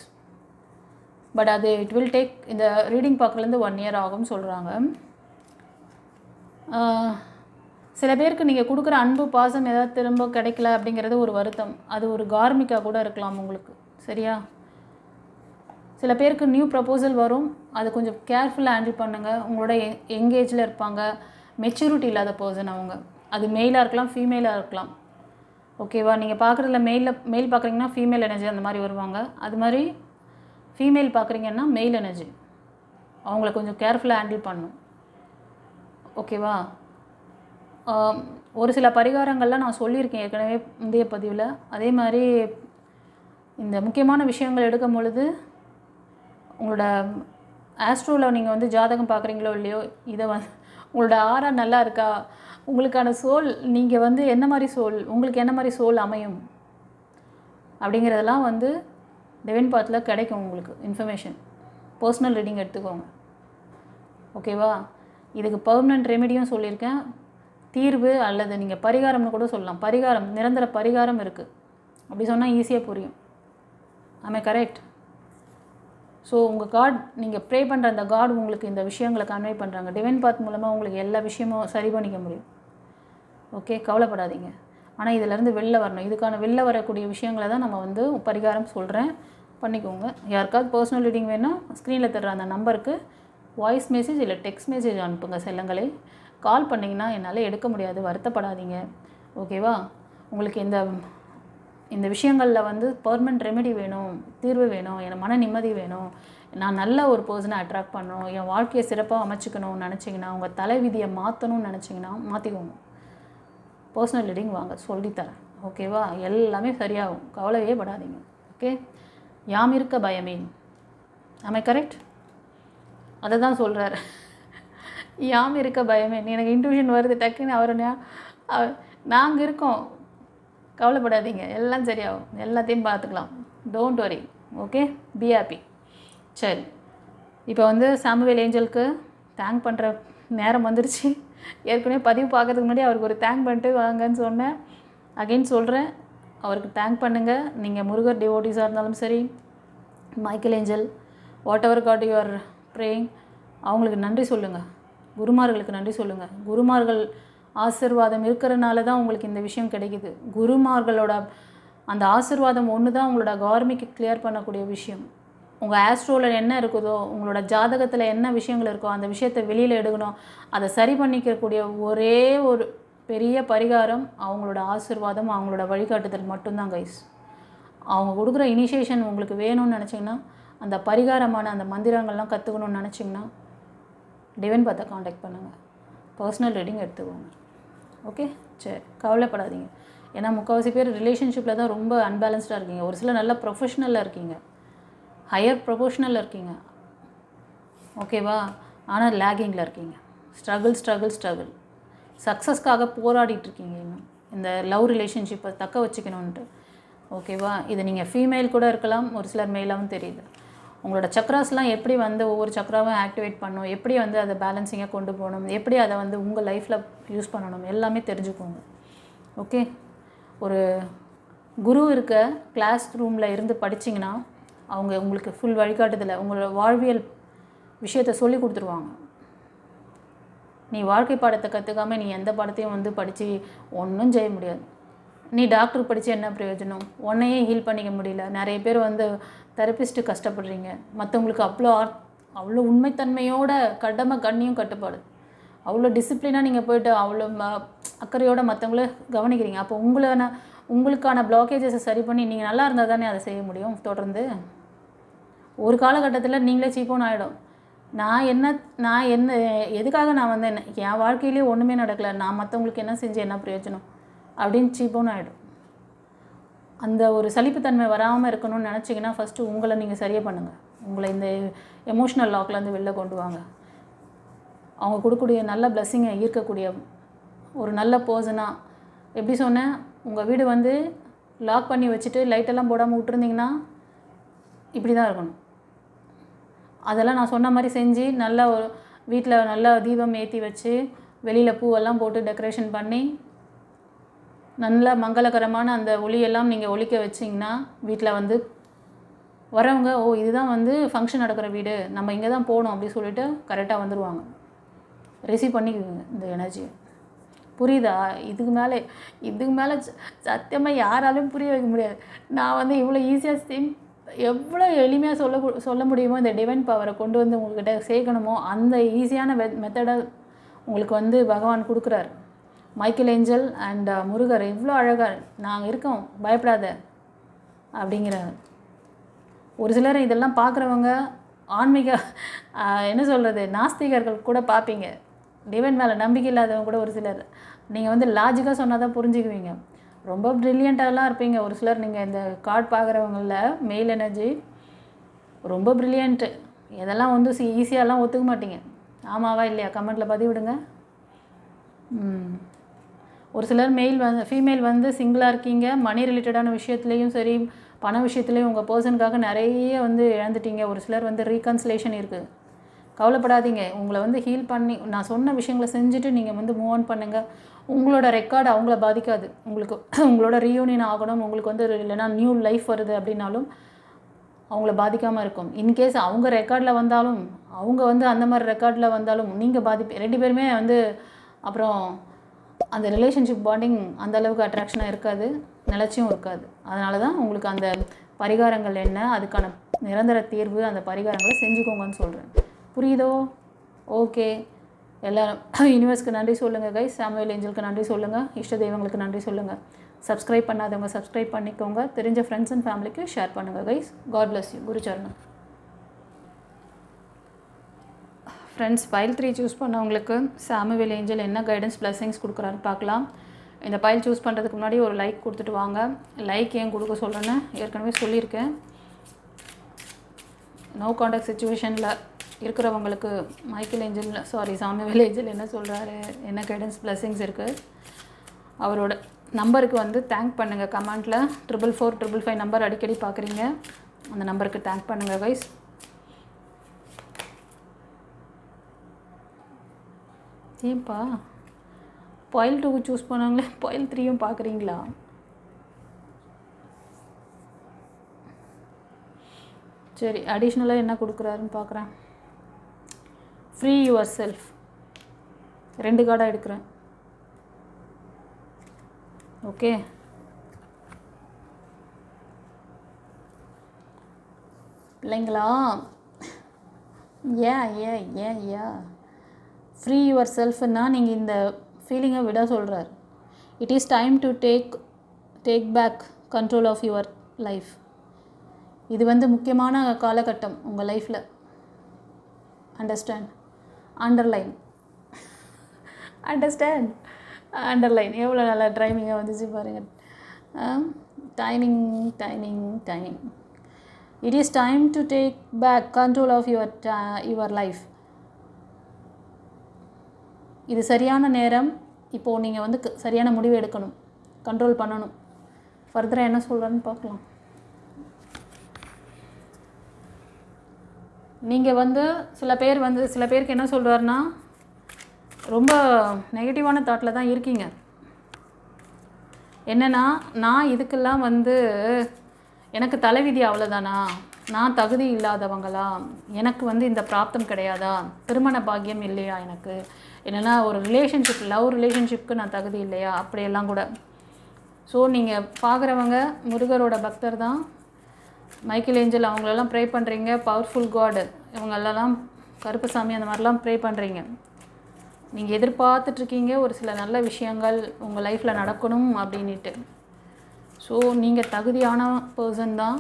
பட் அது இட் வில் டேக், இந்த ரீடிங் பார்க்கலேருந்து 1 இயர் ஆகும்னு சொல்கிறாங்க. சில பேருக்கு நீங்கள் கொடுக்குற அன்பு பாசம் ஏதாவது திரும்ப கிடைக்கல அப்படிங்கிறது ஒரு வருத்தம், அது ஒரு கார்மிக்காக கூட இருக்கலாம் உங்களுக்கு. சரியா? சில பேருக்கு நியூ ப்ரப்போசல் வரும், அது கொஞ்சம் கேர்ஃபுல்லாக ஹேண்டில் பண்ணுங்கள். உங்களோட எங்கேஜில் இருப்பாங்க, மெச்சூரிட்டி இல்லாத பர்சன் அவங்க, அது மெயிலாக இருக்கலாம், ஃபீமேலாக இருக்கலாம். ஓகேவா? நீங்கள் பார்க்குறதுல மெயில் பார்க்குறீங்கன்னா ஃபீமேல் எனர்ஜி அந்த மாதிரி வருவாங்க. அது மாதிரி ஃபீமேல் பார்க்குறீங்கன்னா மெயில் எனர்ஜி, அவங்கள கொஞ்சம் கேர்ஃபுல்லாக ஹேண்டில் பண்ணணும். ஓகேவா? ஒரு சில பரிகாரங்கள்லாம் நான் சொல்லியிருக்கேன் ஏற்கனவே முந்தைய பதிவில். அதே மாதிரி இந்த முக்கியமான விஷயங்கள் எடுக்கும் பொழுது உங்களோட ஆஸ்ட்ரோவில் நீங்கள் வந்து ஜாதகம் பார்க்குறீங்களோ இல்லையோ, இதை வந்து உங்களோட ஆரா நல்லா இருக்கா, உங்களுக்கான சோல், நீங்கள் வந்து என்ன மாதிரி சோல், உங்களுக்கு என்ன மாதிரி சோல் அமையும் அப்படிங்கிறதெல்லாம் வந்து டிவைன் பாத்தில் கிடைக்கும் உங்களுக்கு இன்ஃபர்மேஷன். பர்சனல் ரீடிங் எடுத்துக்கோங்க. ஓகேவா? இதுக்கு பெர்மனன்ட் ரெமெடியும் சொல்லியிருக்கேன், தீர்வு அல்லது நீங்கள் பரிகாரம்னு கூட சொல்லலாம். பரிகாரம், நிரந்தர பரிகாரம் இருக்குது. அப்படி சொன்னால் ஈஸியாக புரியும். ஆமே கரெக்ட்? ஸோ உங்கள் காட், நீங்கள் ப்ரே பண்ணுற அந்த காட் உங்களுக்கு இந்த விஷயங்களை கன்வே பண்ணுறாங்க. டிவைன் பாத் மூலமாக உங்களுக்கு எல்லா விஷயமும் சரி பண்ணிக்க முடியும். ஓகே, கவலைப்படாதீங்க. ஆனால் இதிலேருந்து வெளில வரணும். இதுக்கான வெளில வரக்கூடிய விஷயங்களை தான் நம்ம வந்து பரிகாரம் சொல்கிறேன், பண்ணிக்கோங்க. யாருக்காவது பர்சனல் ரீடிங் வேணால் ஸ்க்ரீனில் தர்ற அந்த நம்பருக்கு வாய்ஸ் மெசேஜ் இல்லை டெக்ஸ்ட் மெசேஜ் அனுப்புங்க செல்லங்களே. கால் பண்ணிங்கன்னா என்னால் எடுக்க முடியாது, வருத்தப்படாதீங்க. ஓகேவா? உங்களுக்கு இந்த விஷயங்களில் வந்து பெர்மனன்ட் ரெமெடி வேணும், தீர்வு வேணும், எனக்கு மன நிம்மதி வேணும், நான் நல்ல ஒரு பர்சனை அட்ராக்ட் பண்ணணும், என் வாழ்க்கையை சிறப்பாக அமைச்சிக்கணும்னு நினச்சிங்கன்னா, உங்கள் தலைவிதியை மாற்றணும்னு நினச்சிங்கன்னா மாற்றிக்கோங்க. பர்சனல் ரீடிங் வாங்க, சொல்லித்தரேன். ஓகேவா? எல்லாமே சரியாகும், கவலையே படாதீங்க. ஓகே? யாம் இருக்க பயமே. ஆமே கரெக்ட்? அதை தான் சொல்கிறார். யாம் இருக்க பயமே. எனக்கு இன்ட்யூஷன் வருது டக்குன்னு. நாங்கள் இருக்கோம், கவலைப்படாதீங்க, எல்லாம் சரியாகும், எல்லாத்தையும் பார்த்துக்கலாம். Don't worry. Okay, be happy. சரி, இப்போ வந்து சாமுவேல் ஏஞ்சலுக்கு தேங்க் பண்ணுற நேரம் வந்துருச்சு. ஏற்கனவே பதிவு பார்க்கறதுக்கு முன்னாடி அவருக்கு ஒரு தேங்க் பண்ணிட்டு வாங்கன்னு சொன்னேன். அகெயின் சொல்கிறேன், அவருக்கு தேங்க் பண்ணுங்கள். நீங்கள் முருகர் டிவோட்டிஸாக இருந்தாலும் சரி, Michael angel, what ever God you are praying, அவங்களுக்கு நன்றி சொல்லுங்கள். குருமார்களுக்கு நன்றி சொல்லுங்கள். குருமார்கள் ஆசீர்வாதம் இருக்கிறனால தான் உங்களுக்கு இந்த விஷயம் கிடைக்குது. குருமார்களோட அந்த ஆசீர்வாதம் ஒன்று தான் உங்களோட கார்மிக்கு கிளியர் பண்ணக்கூடிய விஷயம். உங்கள் ஆஸ்ட்ரோவில் என்ன இருக்குதோ, உங்களோட ஜாதகத்தில் என்ன விஷயங்கள் இருக்கோ, அந்த விஷயத்தை வெளியில் எடுக்கணும், அதை சரி பண்ணிக்கக்கூடிய ஒரே ஒரு பெரிய பரிகாரம் அவங்களோட ஆசீர்வாதம், அவங்களோட வழிகாட்டுதல் மட்டும்தான் கைஸ். அவங்க கொடுக்குற இனிஷியேஷன் உங்களுக்கு வேணும்னு நினச்சிங்கன்னா, அந்த பரிகாரமான அந்த மந்திரங்கள்லாம் கற்றுக்கணும்னு நினச்சிங்கன்னா டிவைன் பாத்தை காண்டாக்ட் பண்ணுங்கள், பர்சனல் ரீடிங் எடுத்துக்கோங்க. ஓகே, சரி, கவலைப்படாதீங்க. ஏன்னா முக்கால்வாசி பேர் ரிலேஷன்ஷிப்பில் தான் ரொம்ப அன்பேலன்ஸ்டாக இருக்கீங்க. ஒரு சில நல்ல ப்ரொஃபஷ்னலில் இருக்கீங்க, ஹையர் ப்ரொஃபஷ்னலில் இருக்கீங்க. ஓகேவா? ஆனால் லேகிங்கில் இருக்கீங்க. ஸ்ட்ரகிள் சக்ஸஸ்க்காக போராடிட்டுருக்கீங்க இன்னும் இந்த லவ் ரிலேஷன்ஷிப்பை தக்க வச்சுக்கணுன்ட்டு. ஓகேவா? இது நீங்கள் ஃபீமேல் கூட இருக்கலாம், ஒரு சிலர் மேலாகவும் தெரியுது. உங்களோட சக்ராஸ்லாம் எப்படி வந்து ஒவ்வொரு சக்ராவும் ஆக்டிவேட் பண்ணணும், எப்படி வந்து அதை பேலன்சிங்காக கொண்டு போகணும், எப்படி அதை வந்து உங்கள் லைஃப்பில் யூஸ் பண்ணணும், எல்லாமே தெரிஞ்சுக்கோங்க. ஓகே, ஒரு குரு இருக்க கிளாஸ் ரூமில் இருந்து படிச்சிங்கன்னா அவங்க உங்களுக்கு ஃபுல் வழிகாட்டுதலை உங்களோட வாழ்வியல் விஷயத்தை சொல்லி கொடுத்துருவாங்க. நீ வாழ்க்கை பாடத்தை கற்றுக்காமல் நீ எந்த பாடத்தையும் வந்து படித்து ஒன்றும் செய்ய முடியாது. நீ டாக்டர் படித்து என்ன பிரயோஜனம்? உன்னையே ஹீல் பண்ணிக்க முடியல. நிறைய பேர் வந்து தெரப்பிஸ்ட்டு கஷ்டப்படுறீங்க. மற்றவங்களுக்கு அவ்வளோ உண்மைத்தன்மையோட கடமை கண்ணியும் கட்டுப்பாடு, அவ்வளோ டிசிப்ளினாக நீங்கள் போய்ட்டு அவ்வளோ அக்கறையோடு மற்றவங்கள கவனிக்கிறீங்க. அப்போ உங்களுக்கான பிளாக்கேஜஸை சரி பண்ணி நீங்கள் நல்லா இருந்தால் தானே அதை செய்ய முடியும். தொடர்ந்து ஒரு காலகட்டத்தில் நீங்களே சீப்போன்னு ஆகிடும். நான் என்ன எதுக்காக நான் வந்து என் வாழ்க்கையிலே ஒன்றுமே நடக்கலை, நான் மற்றவங்களுக்கு என்ன செஞ்சு என்ன பிரயோஜனம் அப்படின்னு சீப்போன்னு ஆகிடும். அந்த ஒரு சலிப்புத்தன்மை வராமல் இருக்கணும்னு நினச்சிங்கன்னா ஃபஸ்ட்டு உங்களை நீங்கள் சரியாக பண்ணுங்கள். உங்களை இந்த எமோஷ்னல் லாக்லேருந்து வெளில கொண்டு வாங்க. அவங்க கொடுக்கக்கூடிய நல்ல பிளஸ்ஸிங்கை ஈர்க்கக்கூடிய ஒரு நல்ல பர்சனாக. எப்படி சொன்னேன், உங்கள் வீடு வந்து லாக் பண்ணி வச்சுட்டு லைட்டெல்லாம் போடாமல் விட்டுருந்தீங்கன்னா இப்படி தான் இருக்கணும். அதெல்லாம் நான் சொன்ன மாதிரி செஞ்சு நல்லா ஒரு வீட்டில் நல்லா தீபம் ஏற்றி வச்சு வெளியில் பூவெல்லாம் போட்டு டெக்கரேஷன் பண்ணி நல்ல மங்களகரமான அந்த ஒளியெல்லாம் நீங்கள் ஒழிக்க வச்சிங்கன்னா வீட்டில் வந்து வரவங்க இதுதான் வந்து ஃபங்க்ஷன் நடக்கிற வீடு, நம்ம இங்கே தான் போகணும் அப்படி சொல்லிவிட்டு கரெக்டாக வந்துடுவாங்க. ரிசீவ் பண்ணிக்குவீங்க இந்த எனர்ஜியை. புரியுதா? இதுக்கு மேலே சத்தியமாக யாராலும் புரிய வைக்க முடியாது. நான் வந்து இவ்வளோ ஈஸியாக எவ்வளோ எளிமையாக சொல்ல முடியுமோ இந்த டிவைன் பவரை கொண்டு வந்து உங்கள்கிட்ட சேர்க்கணுமோ அந்த ஈஸியான மெத்தடை உங்களுக்கு வந்து பகவான் கொடுக்குறாரு. மைக்கேல் ஏஞ்சல் அண்ட் முருகர் இவ்வளோ அழகாக நாங்கள் இருக்கோம், பயப்படாத அப்படிங்கிறாங்க. ஒரு சிலர் இதெல்லாம் பார்க்குறவங்க ஆன்மீக என்ன சொல்கிறது, நாஸ்திகர்கள் கூட பார்ப்பீங்க. டிவைன் மேலே நம்பிக்கை இல்லாதவங்க கூட ஒரு சிலர் நீங்கள் வந்து லாஜிக்காக சொன்னால் தான் புரிஞ்சுக்குவீங்க. ரொம்ப ப்ரில்லியண்ட்டாகலாம் இருப்பீங்க. ஒரு சிலர் நீங்கள் இந்த கார்டு பார்க்குறவங்களில் மெயில் எனர்ஜி ரொம்ப ப்ரில்லியண்ட்டு. இதெல்லாம் வந்து ஈஸியாகலாம் ஒத்துக்க மாட்டீங்க. ஆமாவா இல்லையா? கமெண்ட்டில் பதிவிடுங்க. ஒரு சிலர் ஃபீமேல் வந்து சிங்கிளாக இருக்கீங்க, மணி ரிலேட்டடான விஷயத்துலேயும் சரி பண விஷயத்துலேயும் உங்கள் பர்சனுக்காக நிறைய வந்து இழந்துட்டீங்க. ஒரு சிலர் வந்து ரீகன்சிலேஷன் இருக்குது. கவலைப்படாதீங்க. உங்களை வந்து ஹீல் பண்ணி நான் சொன்ன விஷயங்களை செஞ்சுட்டு நீங்கள் வந்து மூவ் ஆன் பண்ணுங்கள். உங்களோட ரெக்கார்டு அவங்கள பாதிக்காது. உங்களோட ரீயூனியன் ஆகணும், உங்களுக்கு வந்து இல்லைனா நியூ லைஃப் வருது அப்படின்னாலும் அவங்கள பாதிக்காமல் இருக்கும். இன்கேஸ் அவங்க ரெக்கார்டில் வந்தாலும் அவங்க வந்து அந்த மாதிரி ரெக்கார்டில் வந்தாலும் நீங்கள் ரெண்டு பேருமே வந்து அப்புறம் அந்த ரிலேஷன்ஷிப் பாண்டிங் அந்த அளவுக்கு அட்ராக்ஷனாக இருக்காது, நிலச்சியும் இருக்காது. அதனால தான் உங்களுக்கு அந்த பரிகாரங்கள் என்ன, அதுக்கான நிரந்தர தீர்வு, அந்த பரிகாரங்களை செஞ்சுக்கோங்கன்னு சொல்கிறேன். புரியுதோ? ஓகே, எல்லோரும் யூனிவர்ஸ்க்கு நன்றி சொல்லுங்கள் கைஸ். சாமுவேல் ஏஞ்சலுக்கு நன்றி சொல்லுங்கள். இஷ்ட தெய்வங்களுக்கு நன்றி சொல்லுங்கள். சப்ஸ்கிரைப் பண்ணாதவங்க சப்ஸ்கிரைப் பண்ணிக்கோங்க. தெரிஞ்ச ஃப்ரெண்ட்ஸ் அண்ட் ஃபேமிலிக்கு ஷேர் பண்ணுங்கள் கைஸ். God bless you. குருச்சரணம். ஃப்ரெண்ட்ஸ், பைல் 3 சூஸ் பண்ணவங்களுக்கு சாமுவேல் ஏஞ்சல் என்ன கைடன்ஸ் பிளஸிங்ஸ் கொடுக்குறான்னு பார்க்கலாம். இந்த பைல் சூஸ் பண்ணுறதுக்கு முன்னாடி ஒரு லைக் கொடுத்துட்டு வாங்க. லைக் ஏன் கொடுக்க சொல்கிறேன்னு ஏற்கனவே சொல்லியிருக்கேன். நோ கான்டாக்ட் சுச்சுவேஷனில் இருக்கிறவங்களுக்கு சாமுவேல் ஏஞ்சல் என்ன சொல்கிறாரு, என்ன கைடன்ஸ் பிளஸிங்ஸ் இருக்குது, அவரோட நம்பருக்கு வந்து தேங்க் பண்ணுங்கள். கமெண்ட்டில் 44455 நம்பர் அடிக்கடி பார்க்குறீங்க, அந்த நம்பருக்கு தேங்க் பண்ணுங்கள் கைஸ். ஏன்பா பாயில் 2 சூஸ் பண்ணாங்களே, பாயில் 3யும் பார்க்குறீங்களா? சரி, அடிஷ்னலாக என்ன கொடுக்குறாருன்னு பார்க்குறேன். ஃப்ரீ யுவர் செல்ஃப் 2 கார்டாக எடுக்கிறேன். ஓகே, இல்லைங்களா? ஏன் ஃப்ரீ யுவர் செல்ஃப்னா நீங்கள் இந்த ஃபீலிங்கை விட சொல்கிறார். It is time to take back control of your life. இது வந்து முக்கியமான காலகட்டம் உங்கள் லைஃப்பில். அண்டர்ஸ்டாண்ட், அண்டர்லைன் எவ்வளோ நல்லா டைமிங்காக வந்துச்சு பாருங்கள். Timing. It is time to take back control of your life. இது சரியான நேரம். இப்போது நீங்கள் வந்து சரியான முடிவு எடுக்கணும், கண்ட்ரோல் பண்ணணும். ஃபர்தராக என்ன சொல்கிறேன்னு பார்க்கலாம். நீங்கள் வந்து சில பேருக்கு என்ன சொல்கிறாருன்னா, ரொம்ப நெகட்டிவான தாட்டில் தான் இருக்கீங்க. என்னென்னா, நான் இதுக்கெல்லாம் வந்து எனக்கு தலைவிதி அவ்வளோதானா, நான் தகுதி இல்லாதவங்களா, எனக்கு வந்து இந்த பிராப்தம் கிடையாதா, திருமண பாக்கியம் இல்லையா எனக்கு, இல்லைன்னா ஒரு லவ் ரிலேஷன்ஷிப்க்கு நான் தகுதி இல்லையா, அப்படியெல்லாம் கூட. ஸோ நீங்கள் பார்க்குறவங்க முருகரோட பக்தர் தான், மைக்கேல் ஏஞ்சல் அவங்களெல்லாம் ப்ரே பண்ணுறீங்க, பவர்ஃபுல் காடு இவங்களெல்லாம், கருப்பசாமி அந்த மாதிரிலாம் ப்ரே பண்ணுறீங்க. நீங்கள் எதிர்பார்த்துட்ருக்கீங்க ஒரு சில நல்ல விஷயங்கள் உங்கள் லைஃப்பில் நடக்கணும் அப்படின்ட்டு. ஸோ நீங்கள் தகுதியான பர்சன் தான்,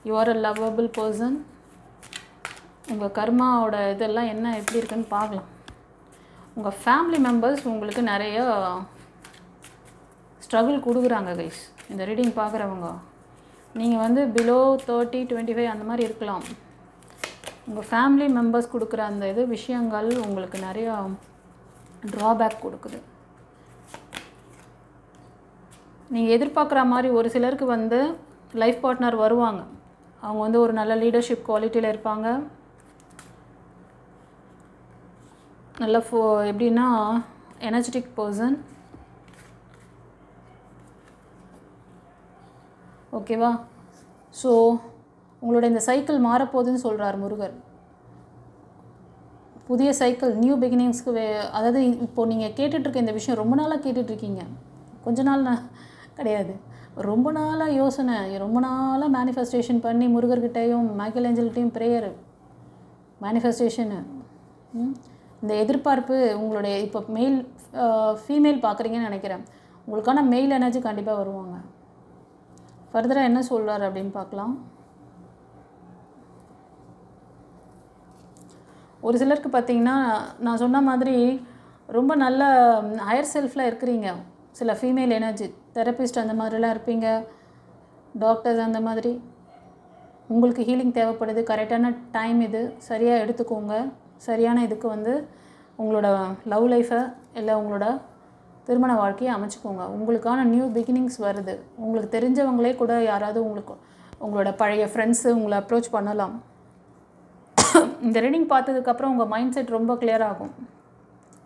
you are a lovable person. உங்கள் கர்மாவோட இதெல்லாம் என்ன எப்படி இருக்குன்னு பார்க்கலாம். உங்கள் ஃபேமிலி மெம்பர்ஸ் உங்களுக்கு நிறைய ஸ்ட்ரகிள் கொடுக்குறாங்க கைஸ். இந்த ரீடிங் பார்க்குறவங்க நீங்கள் வந்து பிலோ 30, 25 அந்த மாதிரி இருக்கலாம். உங்கள் ஃபேமிலி மெம்பர்ஸ் கொடுக்குற அந்த விஷயங்கள் உங்களுக்கு நிறையா ட்ராபேக் கொடுக்குது. நீங்கள் எதிர்பார்க்குற மாதிரி ஒரு சிலருக்கு வந்து லைஃப் பார்ட்னர் வருவாங்க. அவங்க வந்து ஒரு நல்ல லீடர்ஷிப் குவாலிட்டியில் இருப்பாங்க. நல்ல எப்படின்னா எனர்ஜெட்டிக் பர்சன். ஓகேவா? ஸோ உங்களோட இந்த சைக்கிள் மாறப்போகுதுன்னு சொல்கிறார் முருகர். புதிய சைக்கிள், நியூ பிகினிங்ஸ்க்கு அதாவது இப்போது நீங்கள் கேட்டுட்ருக்க இந்த விஷயம் ரொம்ப நாளாக கேட்டுட்ருக்கீங்க. கொஞ்ச நாள் கிடையாது, ரொம்ப நாளாக யோசனை, ரொம்ப நாளாக மேனிஃபெஸ்டேஷன் பண்ணி முருகர்கிட்டையும் மைக்கேல் ஏஞ்சல்கிட்டையும் ப்ரேயரு, மேனிஃபெஸ்டேஷனு, இந்த எதிர்பார்ப்பு. உங்களுடைய இப்போ ஃபீமேல் பார்க்குறீங்கன்னு நினைக்கிறேன். உங்களுக்கான மெயில் எனர்ஜி கண்டிப்பாக வருவாங்க. ஃபர்தராக என்ன சொல்கிறார் அப்படின்னு பார்க்கலாம். ஒரு சிலருக்கு பார்த்திங்கன்னா, நான் சொன்ன மாதிரி ரொம்ப நல்ல ஹையர் செல்ஃபில் இருக்கிறீங்க. சில ஃபீமேல் எனர்ஜி தெரப்பிஸ்ட் அந்த மாதிரிலாம் இருப்பீங்க, டாக்டர்ஸ் அந்த மாதிரி. உங்களுக்கு ஹீலிங் தேவைப்படுது, கரெக்டான டைம் இது, சரியாக எடுத்துக்கோங்க. சரியான இதுக்கு வந்து உங்களோட லவ் லைஃப்பை இல்லை உங்களோட திருமண வாழ்க்கையை அமைச்சிக்கோங்க. உங்களுக்கான நியூ பிகினிங்ஸ் வருது. உங்களுக்கு தெரிஞ்சவங்களே கூட யாராவது உங்களோட பழைய ஃப்ரெண்ட்ஸு உங்களை அப்ரோச் பண்ணலாம். இந்த ரீடிங் பார்த்ததுக்கப்புறம் உங்கள் மைண்ட் செட் ரொம்ப கிளியர் ஆகும்.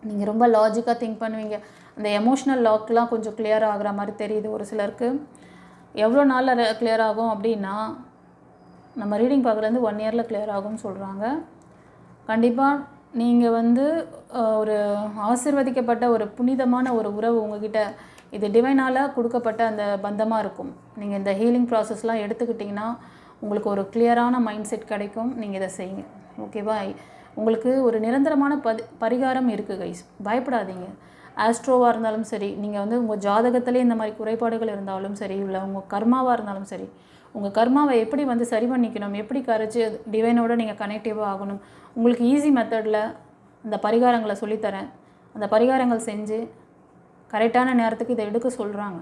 நீங்கள் ரொம்ப லாஜிக்காக திங்க் பண்ணுவீங்க. அந்த எமோஷ்னல் லாக்லாம் கொஞ்சம் கிளியர் ஆகிற மாதிரி தெரியுது ஒரு சிலருக்கு. எவ்வளோ நாளில் கிளியர் ஆகும் அப்படின்னா, நம்ம ரீடிங் பார்க்குறது 1 இயரில் கிளியர் ஆகும்னு சொல்கிறாங்க. கண்டிப்பாக நீங்கள் வந்து ஒரு ஆசீர்வதிக்கப்பட்ட ஒரு புனிதமான ஒரு உறவு உங்ககிட்ட, இது டிவைனால் கொடுக்கப்பட்ட அந்த பந்தமாக இருக்கும். நீங்கள் இந்த ஹீலிங் ப்ராசஸ்லாம் எடுத்துக்கிட்டிங்கன்னா உங்களுக்கு ஒரு கிளியரான மைண்ட் செட் கிடைக்கும். நீங்கள் இதை செய்யுங்க. ஓகேவா? உங்களுக்கு ஒரு நிரந்தரமான பரிகாரம் இருக்குது கைஸ், பயப்படாதீங்க. ஆஸ்ட்ரோவாக இருந்தாலும் சரி, நீங்கள் வந்து உங்கள் ஜாதகத்திலே இந்த மாதிரி குறைபாடுகள் இருந்தாலும் சரி, இல்லை உங்கள் கர்மாவாக இருந்தாலும் சரி, உங்கள் கர்மாவை எப்படி வந்து சரி பண்ணிக்கணும், எப்படி கரைச்சி டிவைனோட நீங்கள் கனெக்டிவாக ஆகணும், உங்களுக்கு ஈஸி மெத்தடில் அந்த பரிகாரங்களை சொல்லித்தரேன். அந்த பரிகாரங்கள் செஞ்சு கரெக்டான நேரத்துக்கு இதை எடுக்க சொல்கிறாங்க.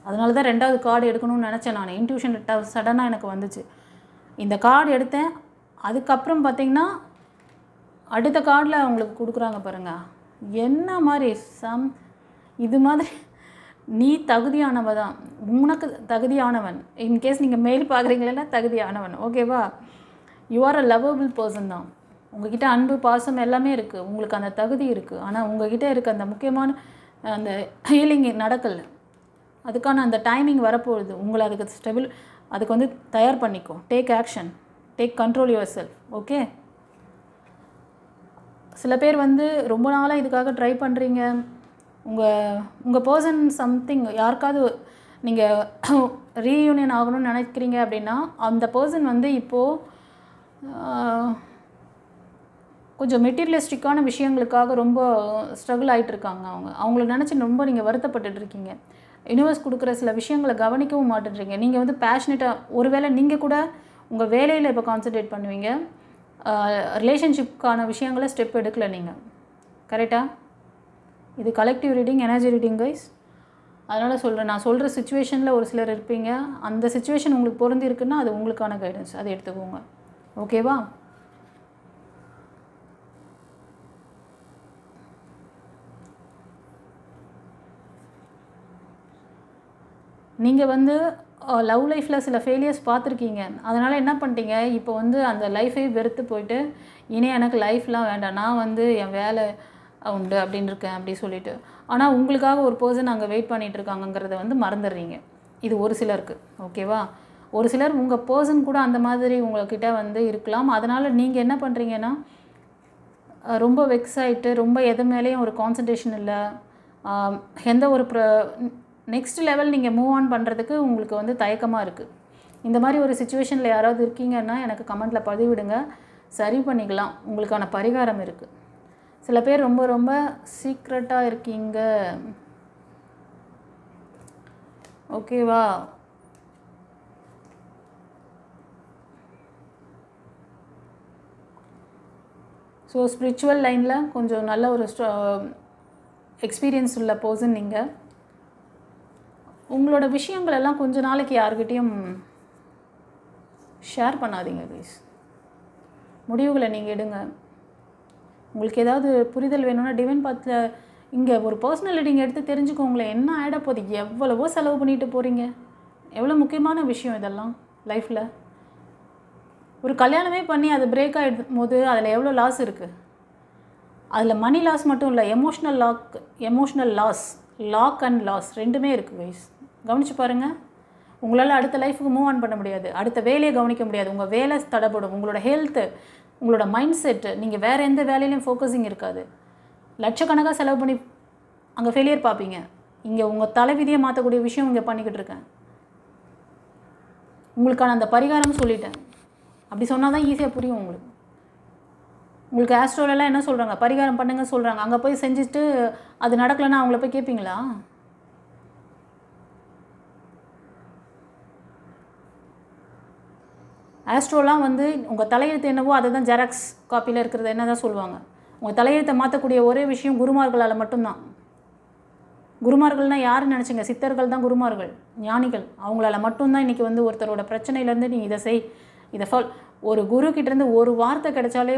அதனால தான் 2வது கார்டு எடுக்கணும்னு நினச்சேன் நான். இன்ட்யூஷன் சடனாக எனக்கு வந்துச்சு. இந்த கார்டு எடுத்தேன். அதுக்கப்புறம் பார்த்திங்கன்னா அடுத்த கார்டில் அவங்களுக்கு கொடுக்குறாங்க பாருங்கள், என்ன மாதிரி இது மாதிரி நீ தகுதியானவ தான், உனக்கு தகுதியானவன். இன்கேஸ் நீங்கள் மெயில் பார்க்குறீங்களா, தகுதியானவன். ஓகேவா? You are a lovable person தான். உங்கள்கிட்ட அன்பு பாசம் எல்லாமே இருக்குது, உங்களுக்கு அந்த தகுதி இருக்குது. ஆனால் உங்கள்கிட்ட இருக்க அந்த முக்கியமான அந்த ஹீலிங் நடக்கலை. அதுக்கான அந்த டைமிங் வரப்போகுது. உங்களை அதுக்கு வந்து தயார் பண்ணிக்கோ. Take action, take control your self. Okay? சில பேர் வந்து ரொம்ப நாளாக இதுக்காக ட்ரை பண்ணுறீங்க. உங்கள் பர்சன் சம்திங் யாருக்காவது நீங்கள் ரீயூனியன் ஆகணும்னு நினைக்கிறீங்க அப்படின்னா, அந்த பர்சன் வந்து இப்போது கொஞ்சம் மெட்டீரியலிஸ்டிக்கான விஷயங்களுக்காக ரொம்ப ஸ்ட்ரகிள் ஆகிட்டுருக்காங்க. அவங்கள நினச்சி ரொம்ப நீங்கள் வருத்தப்பட்டுட்ருக்கீங்க. யூனிவர்ஸ் கொடுக்குற சில விஷயங்களை கவனிக்கவும் மாட்டுறீங்க. நீங்கள் வந்து பேஷனேட்டாக, ஒருவேளை நீங்கள் கூட உங்கள் வேலையில் இப்போ கான்சன்ட்ரேட் பண்ணுவீங்க, ரிலேஷன்ஷிப்கான விஷயங்களை ஸ்டெப் எடுக்கலை நீங்கள். கரெக்டாக? இது collective reading, energy reading guys. அதனால் சொல்கிறேன், நான் சொல்கிற சுச்சுவேஷனில் ஒரு சிலர் இருப்பீங்க. அந்த சுச்சுவேஷன் உங்களுக்கு பொருந்தி இருக்குன்னா அது உங்களுக்கான கைடன்ஸ், அதை எடுத்துக்கோங்க. ஓகேவா? நீங்கள் வந்து லவ் லைஃப்பில் சில ஃபெயிலியர்ஸ் பார்த்துருக்கீங்க. அதனால் என்ன பண்ணிட்டீங்க, இப்போ வந்து அந்த லைஃபே வெறுத்து போயிட்டு இனி எனக்கு லைஃப்லாம் வேண்டாம், நான் வந்து என் வேலை உண்டு அப்படின்னு இருக்கேன் அப்படி சொல்லிட்டு. ஆனால் உங்களுக்காக ஒரு பர்சன் அங்கே வெயிட் பண்ணிகிட்டு இருக்காங்கங்கிறத வந்து மறந்துடுறீங்க. இது ஒரு சிலருக்கு, ஓகேவா? ஒரு சிலர் உங்கள் பர்சன் கூட அந்த மாதிரி உங்கள்கிட்ட வந்து இருக்கலாம். அதனால் நீங்கள் என்ன பண்ணுறீங்கன்னா, ரொம்ப வெக்ஸ் ஆகிட்டு ரொம்ப எது மேலேயும் ஒரு கான்சன்ட்ரேஷன் இல்லை, எந்த ஒரு நெக்ஸ்ட் லெவல் நீங்கள் மூவ் ஆன் பண்ணுறதுக்கு உங்களுக்கு வந்து தயக்கமாக இருக்குது. இந்த மாதிரி ஒரு சுச்சுவேஷனில் யாராவது இருக்கீங்கன்னா எனக்கு கமெண்ட்டில் பதிவிடுங்க, சரி பண்ணிக்கலாம். உங்களுக்கான பரிகாரம் இருக்குது. சில பேர் ரொம்ப ரொம்ப சீக்ரெட்டாக இருக்கீங்க, ஓகேவா? ஸோ ஸ்பிரிச்சுவல் லைனில் கொஞ்சம் நல்ல ஒரு எக்ஸ்பீரியன்ஸ் உள்ள பர்சன் நீங்கள். உங்களோட விஷயங்கள் எல்லாம் கொஞ்ச நாளைக்கு யார்கிட்டையும் ஷேர் பண்ணாதீங்க ப்ளீஸ். முடிவுகளை நீங்கள் எடுங்க. உங்களுக்கு ஏதாவது புரிதல் வேணும்னா டிவைன் பாத்தில் இங்கே ஒரு பர்சனல் ரீடிங் எடுத்து தெரிஞ்சுக்கோங்களேன். என்ன ஆகிட போகுது, எவ்வளவோ செலவு பண்ணிட்டு போகிறீங்க. எவ்வளோ முக்கியமான விஷயம் இதெல்லாம் லைஃப்பில். ஒரு கல்யாணமே பண்ணி அது பிரேக் ஆகிடும் போது அதில் எவ்வளோ லாஸ் இருக்குது. அதில் மணி லாஸ் மட்டும் இல்லை, எமோஷ்னல் லாக் அண்ட் லாஸ் ரெண்டுமே இருக்குது கைஸ். கவனித்து பாருங்கள். உங்களால் அடுத்த லைஃபுக்கு மூவ் ஆன் பண்ண முடியாது, அடுத்த வேலையை கவனிக்க முடியாது, உங்கள் வேலை தடைப்படும், உங்களோட ஹெல்த்து, உங்களோட மைண்ட் செட்டு, நீங்கள் வேறு எந்த வேலையிலையும் ஃபோக்கஸிங் இருக்காது. லட்சக்கணக்காக செலவு பண்ணி அங்கே ஃபெயிலியர் பார்ப்பீங்க. இங்கே உங்கள் தலைவிதியை மாற்றக்கூடிய விஷயம் இங்கே பண்ணிக்கிட்டு இருக்கேன். உங்களுக்கான அந்த பரிகாரம் சொல்லிட்டேன். அப்படி சொன்னால் தான் ஈஸியாக புரியும் உங்களுக்கு. உங்களுக்கு ஆஸ்ட்ரோலெல்லாம் என்ன சொல்கிறாங்க, பரிகாரம் பண்ணுங்க சொல்கிறாங்க. அங்கே போய் செஞ்சுட்டு அது நடக்கலைன்னா அவங்கள போய் கேட்பீங்களா? ஆஸ்ட்ரோலாம் வந்து உங்கள் தலையெழுத்து என்னவோ அதை தான் ஜெராக்ஸ் காப்பியில் இருக்கிறது என்ன தான் சொல்லுவாங்க. உங்கள் தலையெழுத்தை மாற்றக்கூடிய ஒரே விஷயம் குருமார்களால் மட்டும்தான். குருமார்கள்னால் யாருன்னு நினச்சிங்க? சித்தர்கள் தான் குருமார்கள், ஞானிகள். அவங்களால மட்டும்தான் இன்றைக்கி வந்து ஒருத்தரோட பிரச்சனையிலேருந்து நீ இதை செய், இதை ஒரு குருக்கிட்டேருந்து ஒரு வார்த்தை கிடைச்சாலே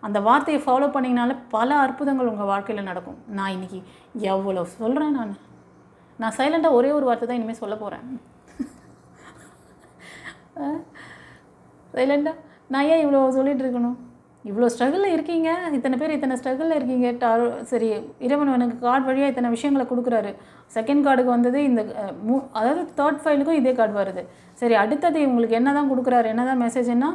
அந்த வார்த்தையை ஃபாலோ பண்ணிங்கனால பல அற்புதங்கள் உங்கள் வாழ்க்கையில் நடக்கும். நான் இன்றைக்கி எவ்வளோ சொல்கிறேன். நான் சைலண்ட்டாக ஒரே ஒரு வார்த்தை தான் இனிமேல் சொல்ல போகிறேன். சைலண்டாக நான் ஏன் இவ்வளோ சொல்லிகிட்டு இருக்கணும்? இவ்வளோ ஸ்ட்ரகிளில் இருக்கீங்க, இத்தனை பேர் இத்தனை ஸ்ட்ரகிளில் இருக்கீங்க. சரி, இறைவன் எனக்கு கார்டு வழியாக இத்தனை விஷயங்களை கொடுக்குறாரு. செகண்ட் கார்டுக்கு வந்தது இந்த அதாவது தேர்ட் ஃபைலுக்கும் இதே கார்டு வருது. சரி, அடுத்தது உங்களுக்கு என்ன தான் கொடுக்குறாரு, என்ன தான் மெசேஜ்னா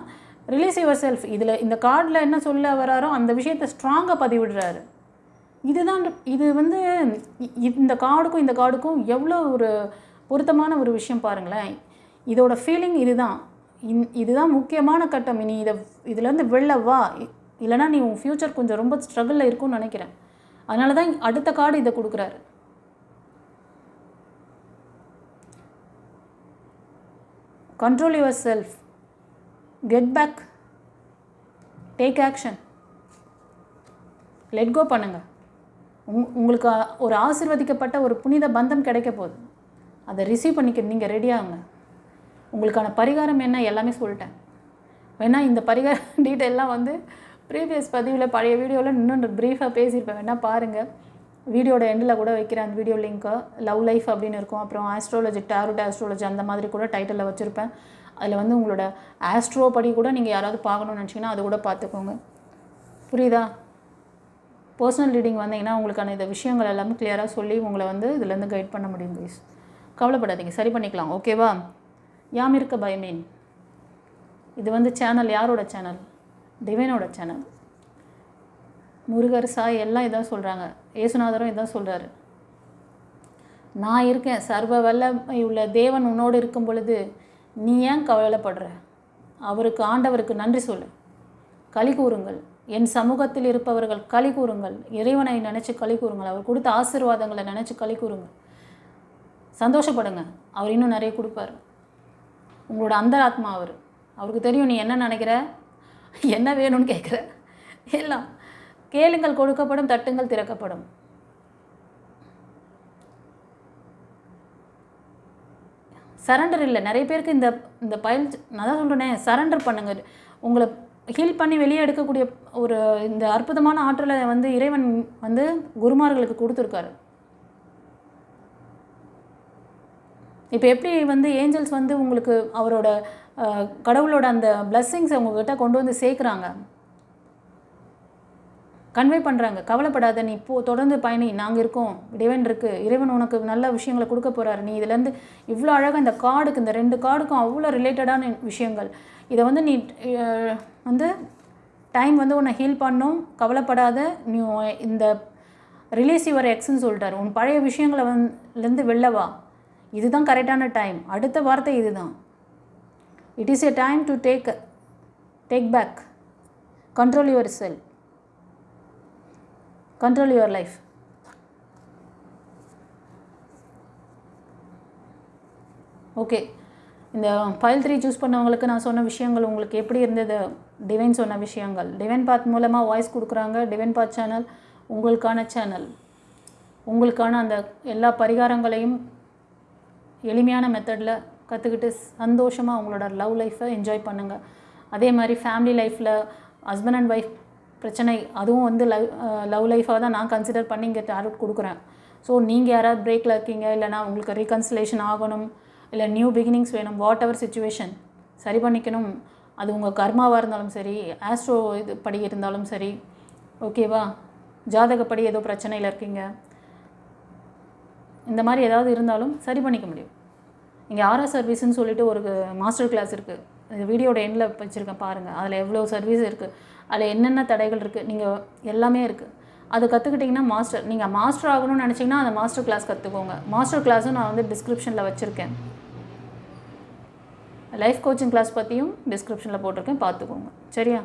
ரிலீஸ் யுவர் செல்ஃப். இந்த கார்டில் என்ன சொல்ல வராரோ அந்த விஷயத்தை ஸ்ட்ராங்காக பதிவிடுறாரு. இது வந்து இந்த கார்டுக்கும் எவ்வளோ ஒரு பொருத்தமான ஒரு விஷயம் பாருங்களேன். இதோட ஃபீலிங் இதுதான் முக்கியமான கட்டம். இனி இதுலேருந்து வெளில வா, இல்லைனா நீ உன் ஃப்யூச்சர் கொஞ்சம் ரொம்ப ஸ்ட்ரகிளில் இருக்கும்னு நினைக்கிறேன். அதனால தான் அடுத்த கார்டு இதை கொடுக்குறாரு. Control yourself, get back, take action, let go பண்ணுங்கள். உங்களுக்கு ஒரு ஆசீர்வதிக்கப்பட்ட ஒரு புனித பந்தம் கிடைக்க போகுது. அதை ரிசீவ் பண்ணிக்க நீங்கள் ரெடியாகுங்க. உங்களுக்கான பரிகாரம் என்ன எல்லாமே சொல்லிட்டேன். வேணால் இந்த பரிகார டீட்டெயிலாம் வந்து ப்ரீவியஸ் பதிவில் பழைய வீடியோவில் இன்னொன்று ப்ரீஃபாக பேசியிருப்பேன், வேணால் பாருங்கள். வீடியோட எண்டில் கூட வைக்கிறேன் அந்த வீடியோ லிங்க்கை. லவ் லைஃப் அப்படின்னு இருக்கும், அப்புறம் ஆஸ்ட்ரோலஜி, டாரோட் ஆஸ்ட்ரோலஜி அந்த மாதிரி கூட டைட்டிலில் வச்சுருப்பேன். அதில் வந்து உங்களோட ஆஸ்ட்ரோ படி கூட நீங்கள் யாராவது பார்க்கணுன்னு நினச்சிங்கன்னா அது கூட பார்த்துக்கோங்க. புரியுதா? பர்சனல் ரீடிங் வந்தீங்கன்னா உங்களுக்கான இந்த விஷயங்கள் எல்லாமே கிளியராக சொல்லி உங்களை வந்து இதுலேருந்து கைட் பண்ண முடியும் ப்ளீஸ். கவலைப்படாதீங்க, சரி பண்ணிக்கலாம், ஓகேவா? யாம் இருக்க பயமேன். இது வந்து சேனல் யாரோட சேனல்? டிவைனோட சேனல். முருகர், சாய் எல்லாம் இதான் சொல்கிறாங்க, ஏசுநாதரும் இதான் சொல்கிறாரு. நான் இருக்கேன், சர்வ வல்லமை உள்ள தேவன் உன்னோடு இருக்கும் பொழுது நீ ஏன் கவலைப்படுற? ஆண்டவருக்கு நன்றி சொல்லு, களி கூறுங்கள். என் சமூகத்தில் இருப்பவர்கள் களி கூறுங்கள், இறைவனை நினச்சி களி கூறுங்கள், அவர் கொடுத்த ஆசீர்வாதங்களை நினச்சி களி கூறுங்கள், சந்தோஷப்படுங்க. அவர் இன்னும் நிறைய கொடுப்பார். உங்களோட அந்தராத்மா அவருக்கு தெரியும் நீ என்ன நினைக்கிற, என்ன வேணும்னு கேட்குற. எல்லாம் கேளுங்கள் கொடுக்கப்படும், தட்டுங்கள் திறக்கப்படும். சரண்டர் இல்லை நிறைய பேருக்கு இந்த பயல். நான் தான் சொல்கிறேனே, சரண்டர் பண்ணுங்க. உங்களை ஹீல் பண்ணி வெளியே எடுக்கக்கூடிய ஒரு இந்த அற்புதமான ஆற்றலை வந்து இறைவன் வந்து குருமார்களுக்கு கொடுத்துருக்காரு. இப்போ எப்படி வந்து ஏஞ்சல்ஸ் வந்து உங்களுக்கு அவரோட கடவுளோட அந்த பிளஸ்ஸிங்ஸை உங்ககிட்ட கொண்டு வந்து சேர்க்குறாங்க, கன்வே பண்ணுறாங்க. கவலைப்படாத, நீ இப்போ தொடர்ந்து பயணி, நாங்கள் இருக்கோம், டிவைன் இருக்குது, இறைவன் உனக்கு நல்ல விஷயங்களை கொடுக்க போகிறாரு. நீ இதுலேருந்து இவ்வளோ அழகாக இந்த கார்டுக்கு, இந்த 2 கார்டுக்கும் அவ்வளோ ரிலேட்டடான விஷயங்கள். இதை வந்து நீ வந்து டைம் வந்து உன்னை ஹீல் பண்ணும், கவலைப்படாத, நீ இந்த ரிலீஸ் யுவர் எக்ஸ்ன்னு சொல்லிட்டார். உன் பழைய விஷயங்களை லேருந்து வெளில வா, இதுதான் கரெக்டான டைம். அடுத்த வார்த்தை இதுதான். It is a time to take back, control yourself, control your life. Okay, இந்த ஃபைல் 3 சூஸ் பண்ணவங்களுக்கு நான் சொன்ன விஷயங்கள் உங்களுக்கு எப்படி இருந்தது? டிவைன் சொன்ன விஷயங்கள், டிவைன் பாத் மூலமாக வாய்ஸ் கொடுக்குறாங்க. டிவைன் பாத் சேனல் உங்களுக்கான சேனல். உங்களுக்கான அந்த எல்லா பரிகாரங்களையும் எளிமையான மெத்தடில் கற்றுக்கிட்டு சந்தோஷமாக உங்களோட லவ் லைஃப்பை என்ஜாய் பண்ணுங்கள். அதே மாதிரி ஃபேமிலி லைஃப்பில் ஹஸ்பண்ட் அண்ட் ஒய்ஃப் பிரச்சனை, அதுவும் வந்து லவ் லைஃபாக தான் நான் கன்சிடர் பண்ணி இங்கே டேரட் கொடுக்குறேன். ஸோ நீங்கள் யாராவது பிரேக்கில் இருக்கீங்க, இல்லைனா உங்களுக்கு ரீகன்சிலேஷன் ஆகணும், இல்லை நியூ பிகினிங்ஸ் வேணும், வாட் எவர் சிச்சுவேஷன் சரி பண்ணிக்கணும், அது உங்கள் கர்மாவாக இருந்தாலும் சரி, ஆஸ்ட்ரோ இது படி இருந்தாலும் சரி, ஓகேவா, ஜாதகப்படி ஏதோ பிரச்சனையில் இருக்கீங்க, இந்த மாதிரி ஏதாவது இருந்தாலும் சரி பண்ணிக்க முடியும். இங்கே ஆரா சர்வீஸ்ன்னு சொல்லிட்டு ஒரு மாஸ்டர் கிளாஸ் இருக்குது. இந்த வீடியோட எண்டில் வச்சுருக்கேன் பாருங்கள். அதில் எவ்வளோ சர்வீஸ் இருக்குது, அதில் என்னென்ன தடைகள் இருக்குது, நீங்கள் எல்லாமே இருக்குது. அது கற்றுக்கிட்டிங்கன்னா நீங்கள் மாஸ்டர் ஆகணும்னு நினச்சிங்கன்னா அந்த மாஸ்டர் கிளாஸ் கற்றுக்கோங்க. மாஸ்டர் கிளாஸும் நான் வந்து டிஸ்கிரிப்ஷனில் வச்சுருக்கேன். லைஃப் கோச்சிங் கிளாஸ் பற்றியும் டிஸ்கிரிப்ஷனில் போட்டிருக்கேன், பார்த்துக்கோங்க. சரியா?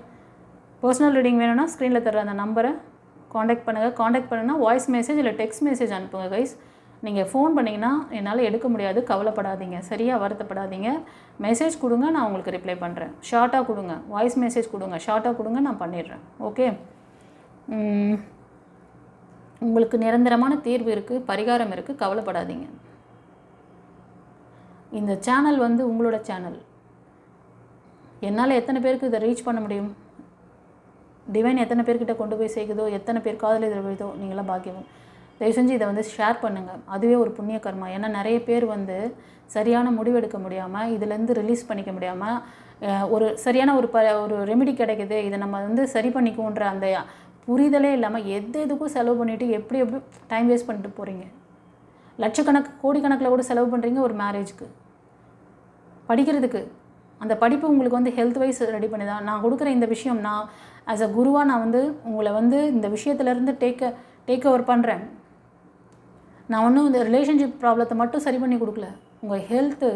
பர்சனல் ரீடிங் வேணும்னா ஸ்க்ரீனில் தர அந்த நம்பரை காண்டாக்ட் பண்ணுங்கள். காண்டாக்ட் பண்ணுன்னா வாய்ஸ் மெசேஜ் இல்லை டெக்ஸ்ட் மெசேஜ் அனுப்புங்க கைஸ். நீங்கள் ஃபோன் பண்ணிங்கன்னா என்னால் எடுக்க முடியாது, கவலைப்படாதீங்க, சரியாக வருத்தப்படாதீங்க. மெசேஜ் கொடுங்க, நான் உங்களுக்கு ரிப்ளை பண்ணுறேன். ஷார்ட்டாக கொடுங்க, வாய்ஸ் மெசேஜ் கொடுங்க, ஷார்ட்டாக கொடுங்க, நான் பண்ணிடுறேன். ஓகே, உங்களுக்கு நிரந்தரமான தீர்வு இருக்குது, பரிகாரம் இருக்குது, கவலைப்படாதீங்க. இந்த சேனல் வந்து உங்களோட சேனல். என்னால் எத்தனை பேருக்கு இதை ரீச் பண்ண முடியும், டிவைன் எத்தனை பேர்கிட்ட கொண்டு போய் சேர்க்குதோ, எத்தனை பேர் காதல் இதில் விழுதோ, நீங்களாம் பாக்கியம். தயவு செஞ்சு இதை வந்து ஷேர் பண்ணுங்கள். அதுவே ஒரு புண்ணிய கர்மா. ஏன்னா நிறைய பேர் வந்து சரியான முடிவெடுக்க முடியாமல், இதுலேருந்து ரிலீஸ் பண்ணிக்க முடியாமல், ஒரு சரியான ஒரு ரெமெடி கிடைக்குது, இதை நம்ம வந்து சரி பண்ணிக்குவோன்ற அந்த புரிதலே இல்லாமல் எதுக்கும் செலவு பண்ணிவிட்டு எப்படி டைம் வேஸ்ட் பண்ணிட்டு போகிறீங்க. லட்சக்கணக்கு கோடிக்கணக்கில் கூட செலவு பண்ணுறீங்க ஒரு மேரேஜுக்கு, படிக்கிறதுக்கு. அந்த படிப்பு உங்களுக்கு வந்து ஹெல்த் வைஸ் ரெடி பண்ணி தான் நான் கொடுக்குற இந்த விஷயம். நான் ஆஸ் அ குருவாக நான் வந்து உங்களை வந்து இந்த விஷயத்துலேருந்து டேக் ஓவர் பண்ணுறேன். நான் ஒன்றும் இந்த ரிலேஷன்ஷிப் ப்ராப்ளத்தை மட்டும் சரி பண்ணி கொடுக்கல, உங்கள் ஹெல்த்து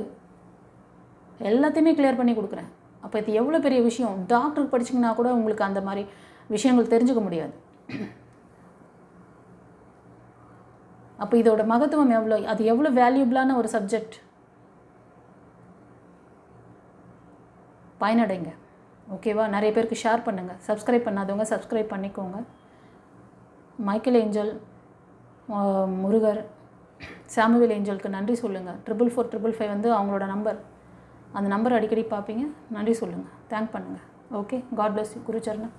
எல்லாத்தையுமே கிளியர் பண்ணி கொடுக்குறேன். அப்போ இது எவ்வளோ பெரிய விஷயம். டாக்டருக்கு படிச்சிங்கன்னா கூட உங்களுக்கு அந்த மாதிரி விஷயங்கள் தெரிஞ்சுக்க முடியாது. அப்போ இதோட மகத்துவம் எவ்வளோ, அது எவ்வளோ வேல்யூபிளான ஒரு சப்ஜெக்ட். பயனடைங்க. ஓகேவா? நிறைய பேருக்கு ஷேர் பண்ணுங்கள். சப்ஸ்கிரைப் பண்ணாதவங்க சப்ஸ்கிரைப் பண்ணிக்கோங்க. மைக்கேல் ஏஞ்சல், முருகர், சாமுவேல் ஏஞ்சலுக்கு நன்றி சொல்லுங்கள். 44455 வந்து அவங்களோட நம்பர். அந்த நம்பர் அடிக்கடி பார்ப்பீங்க. நன்றி சொல்லுங்கள், தேங்க் பண்ணுங்கள். Okay, God bless you. குருச்சரணம்.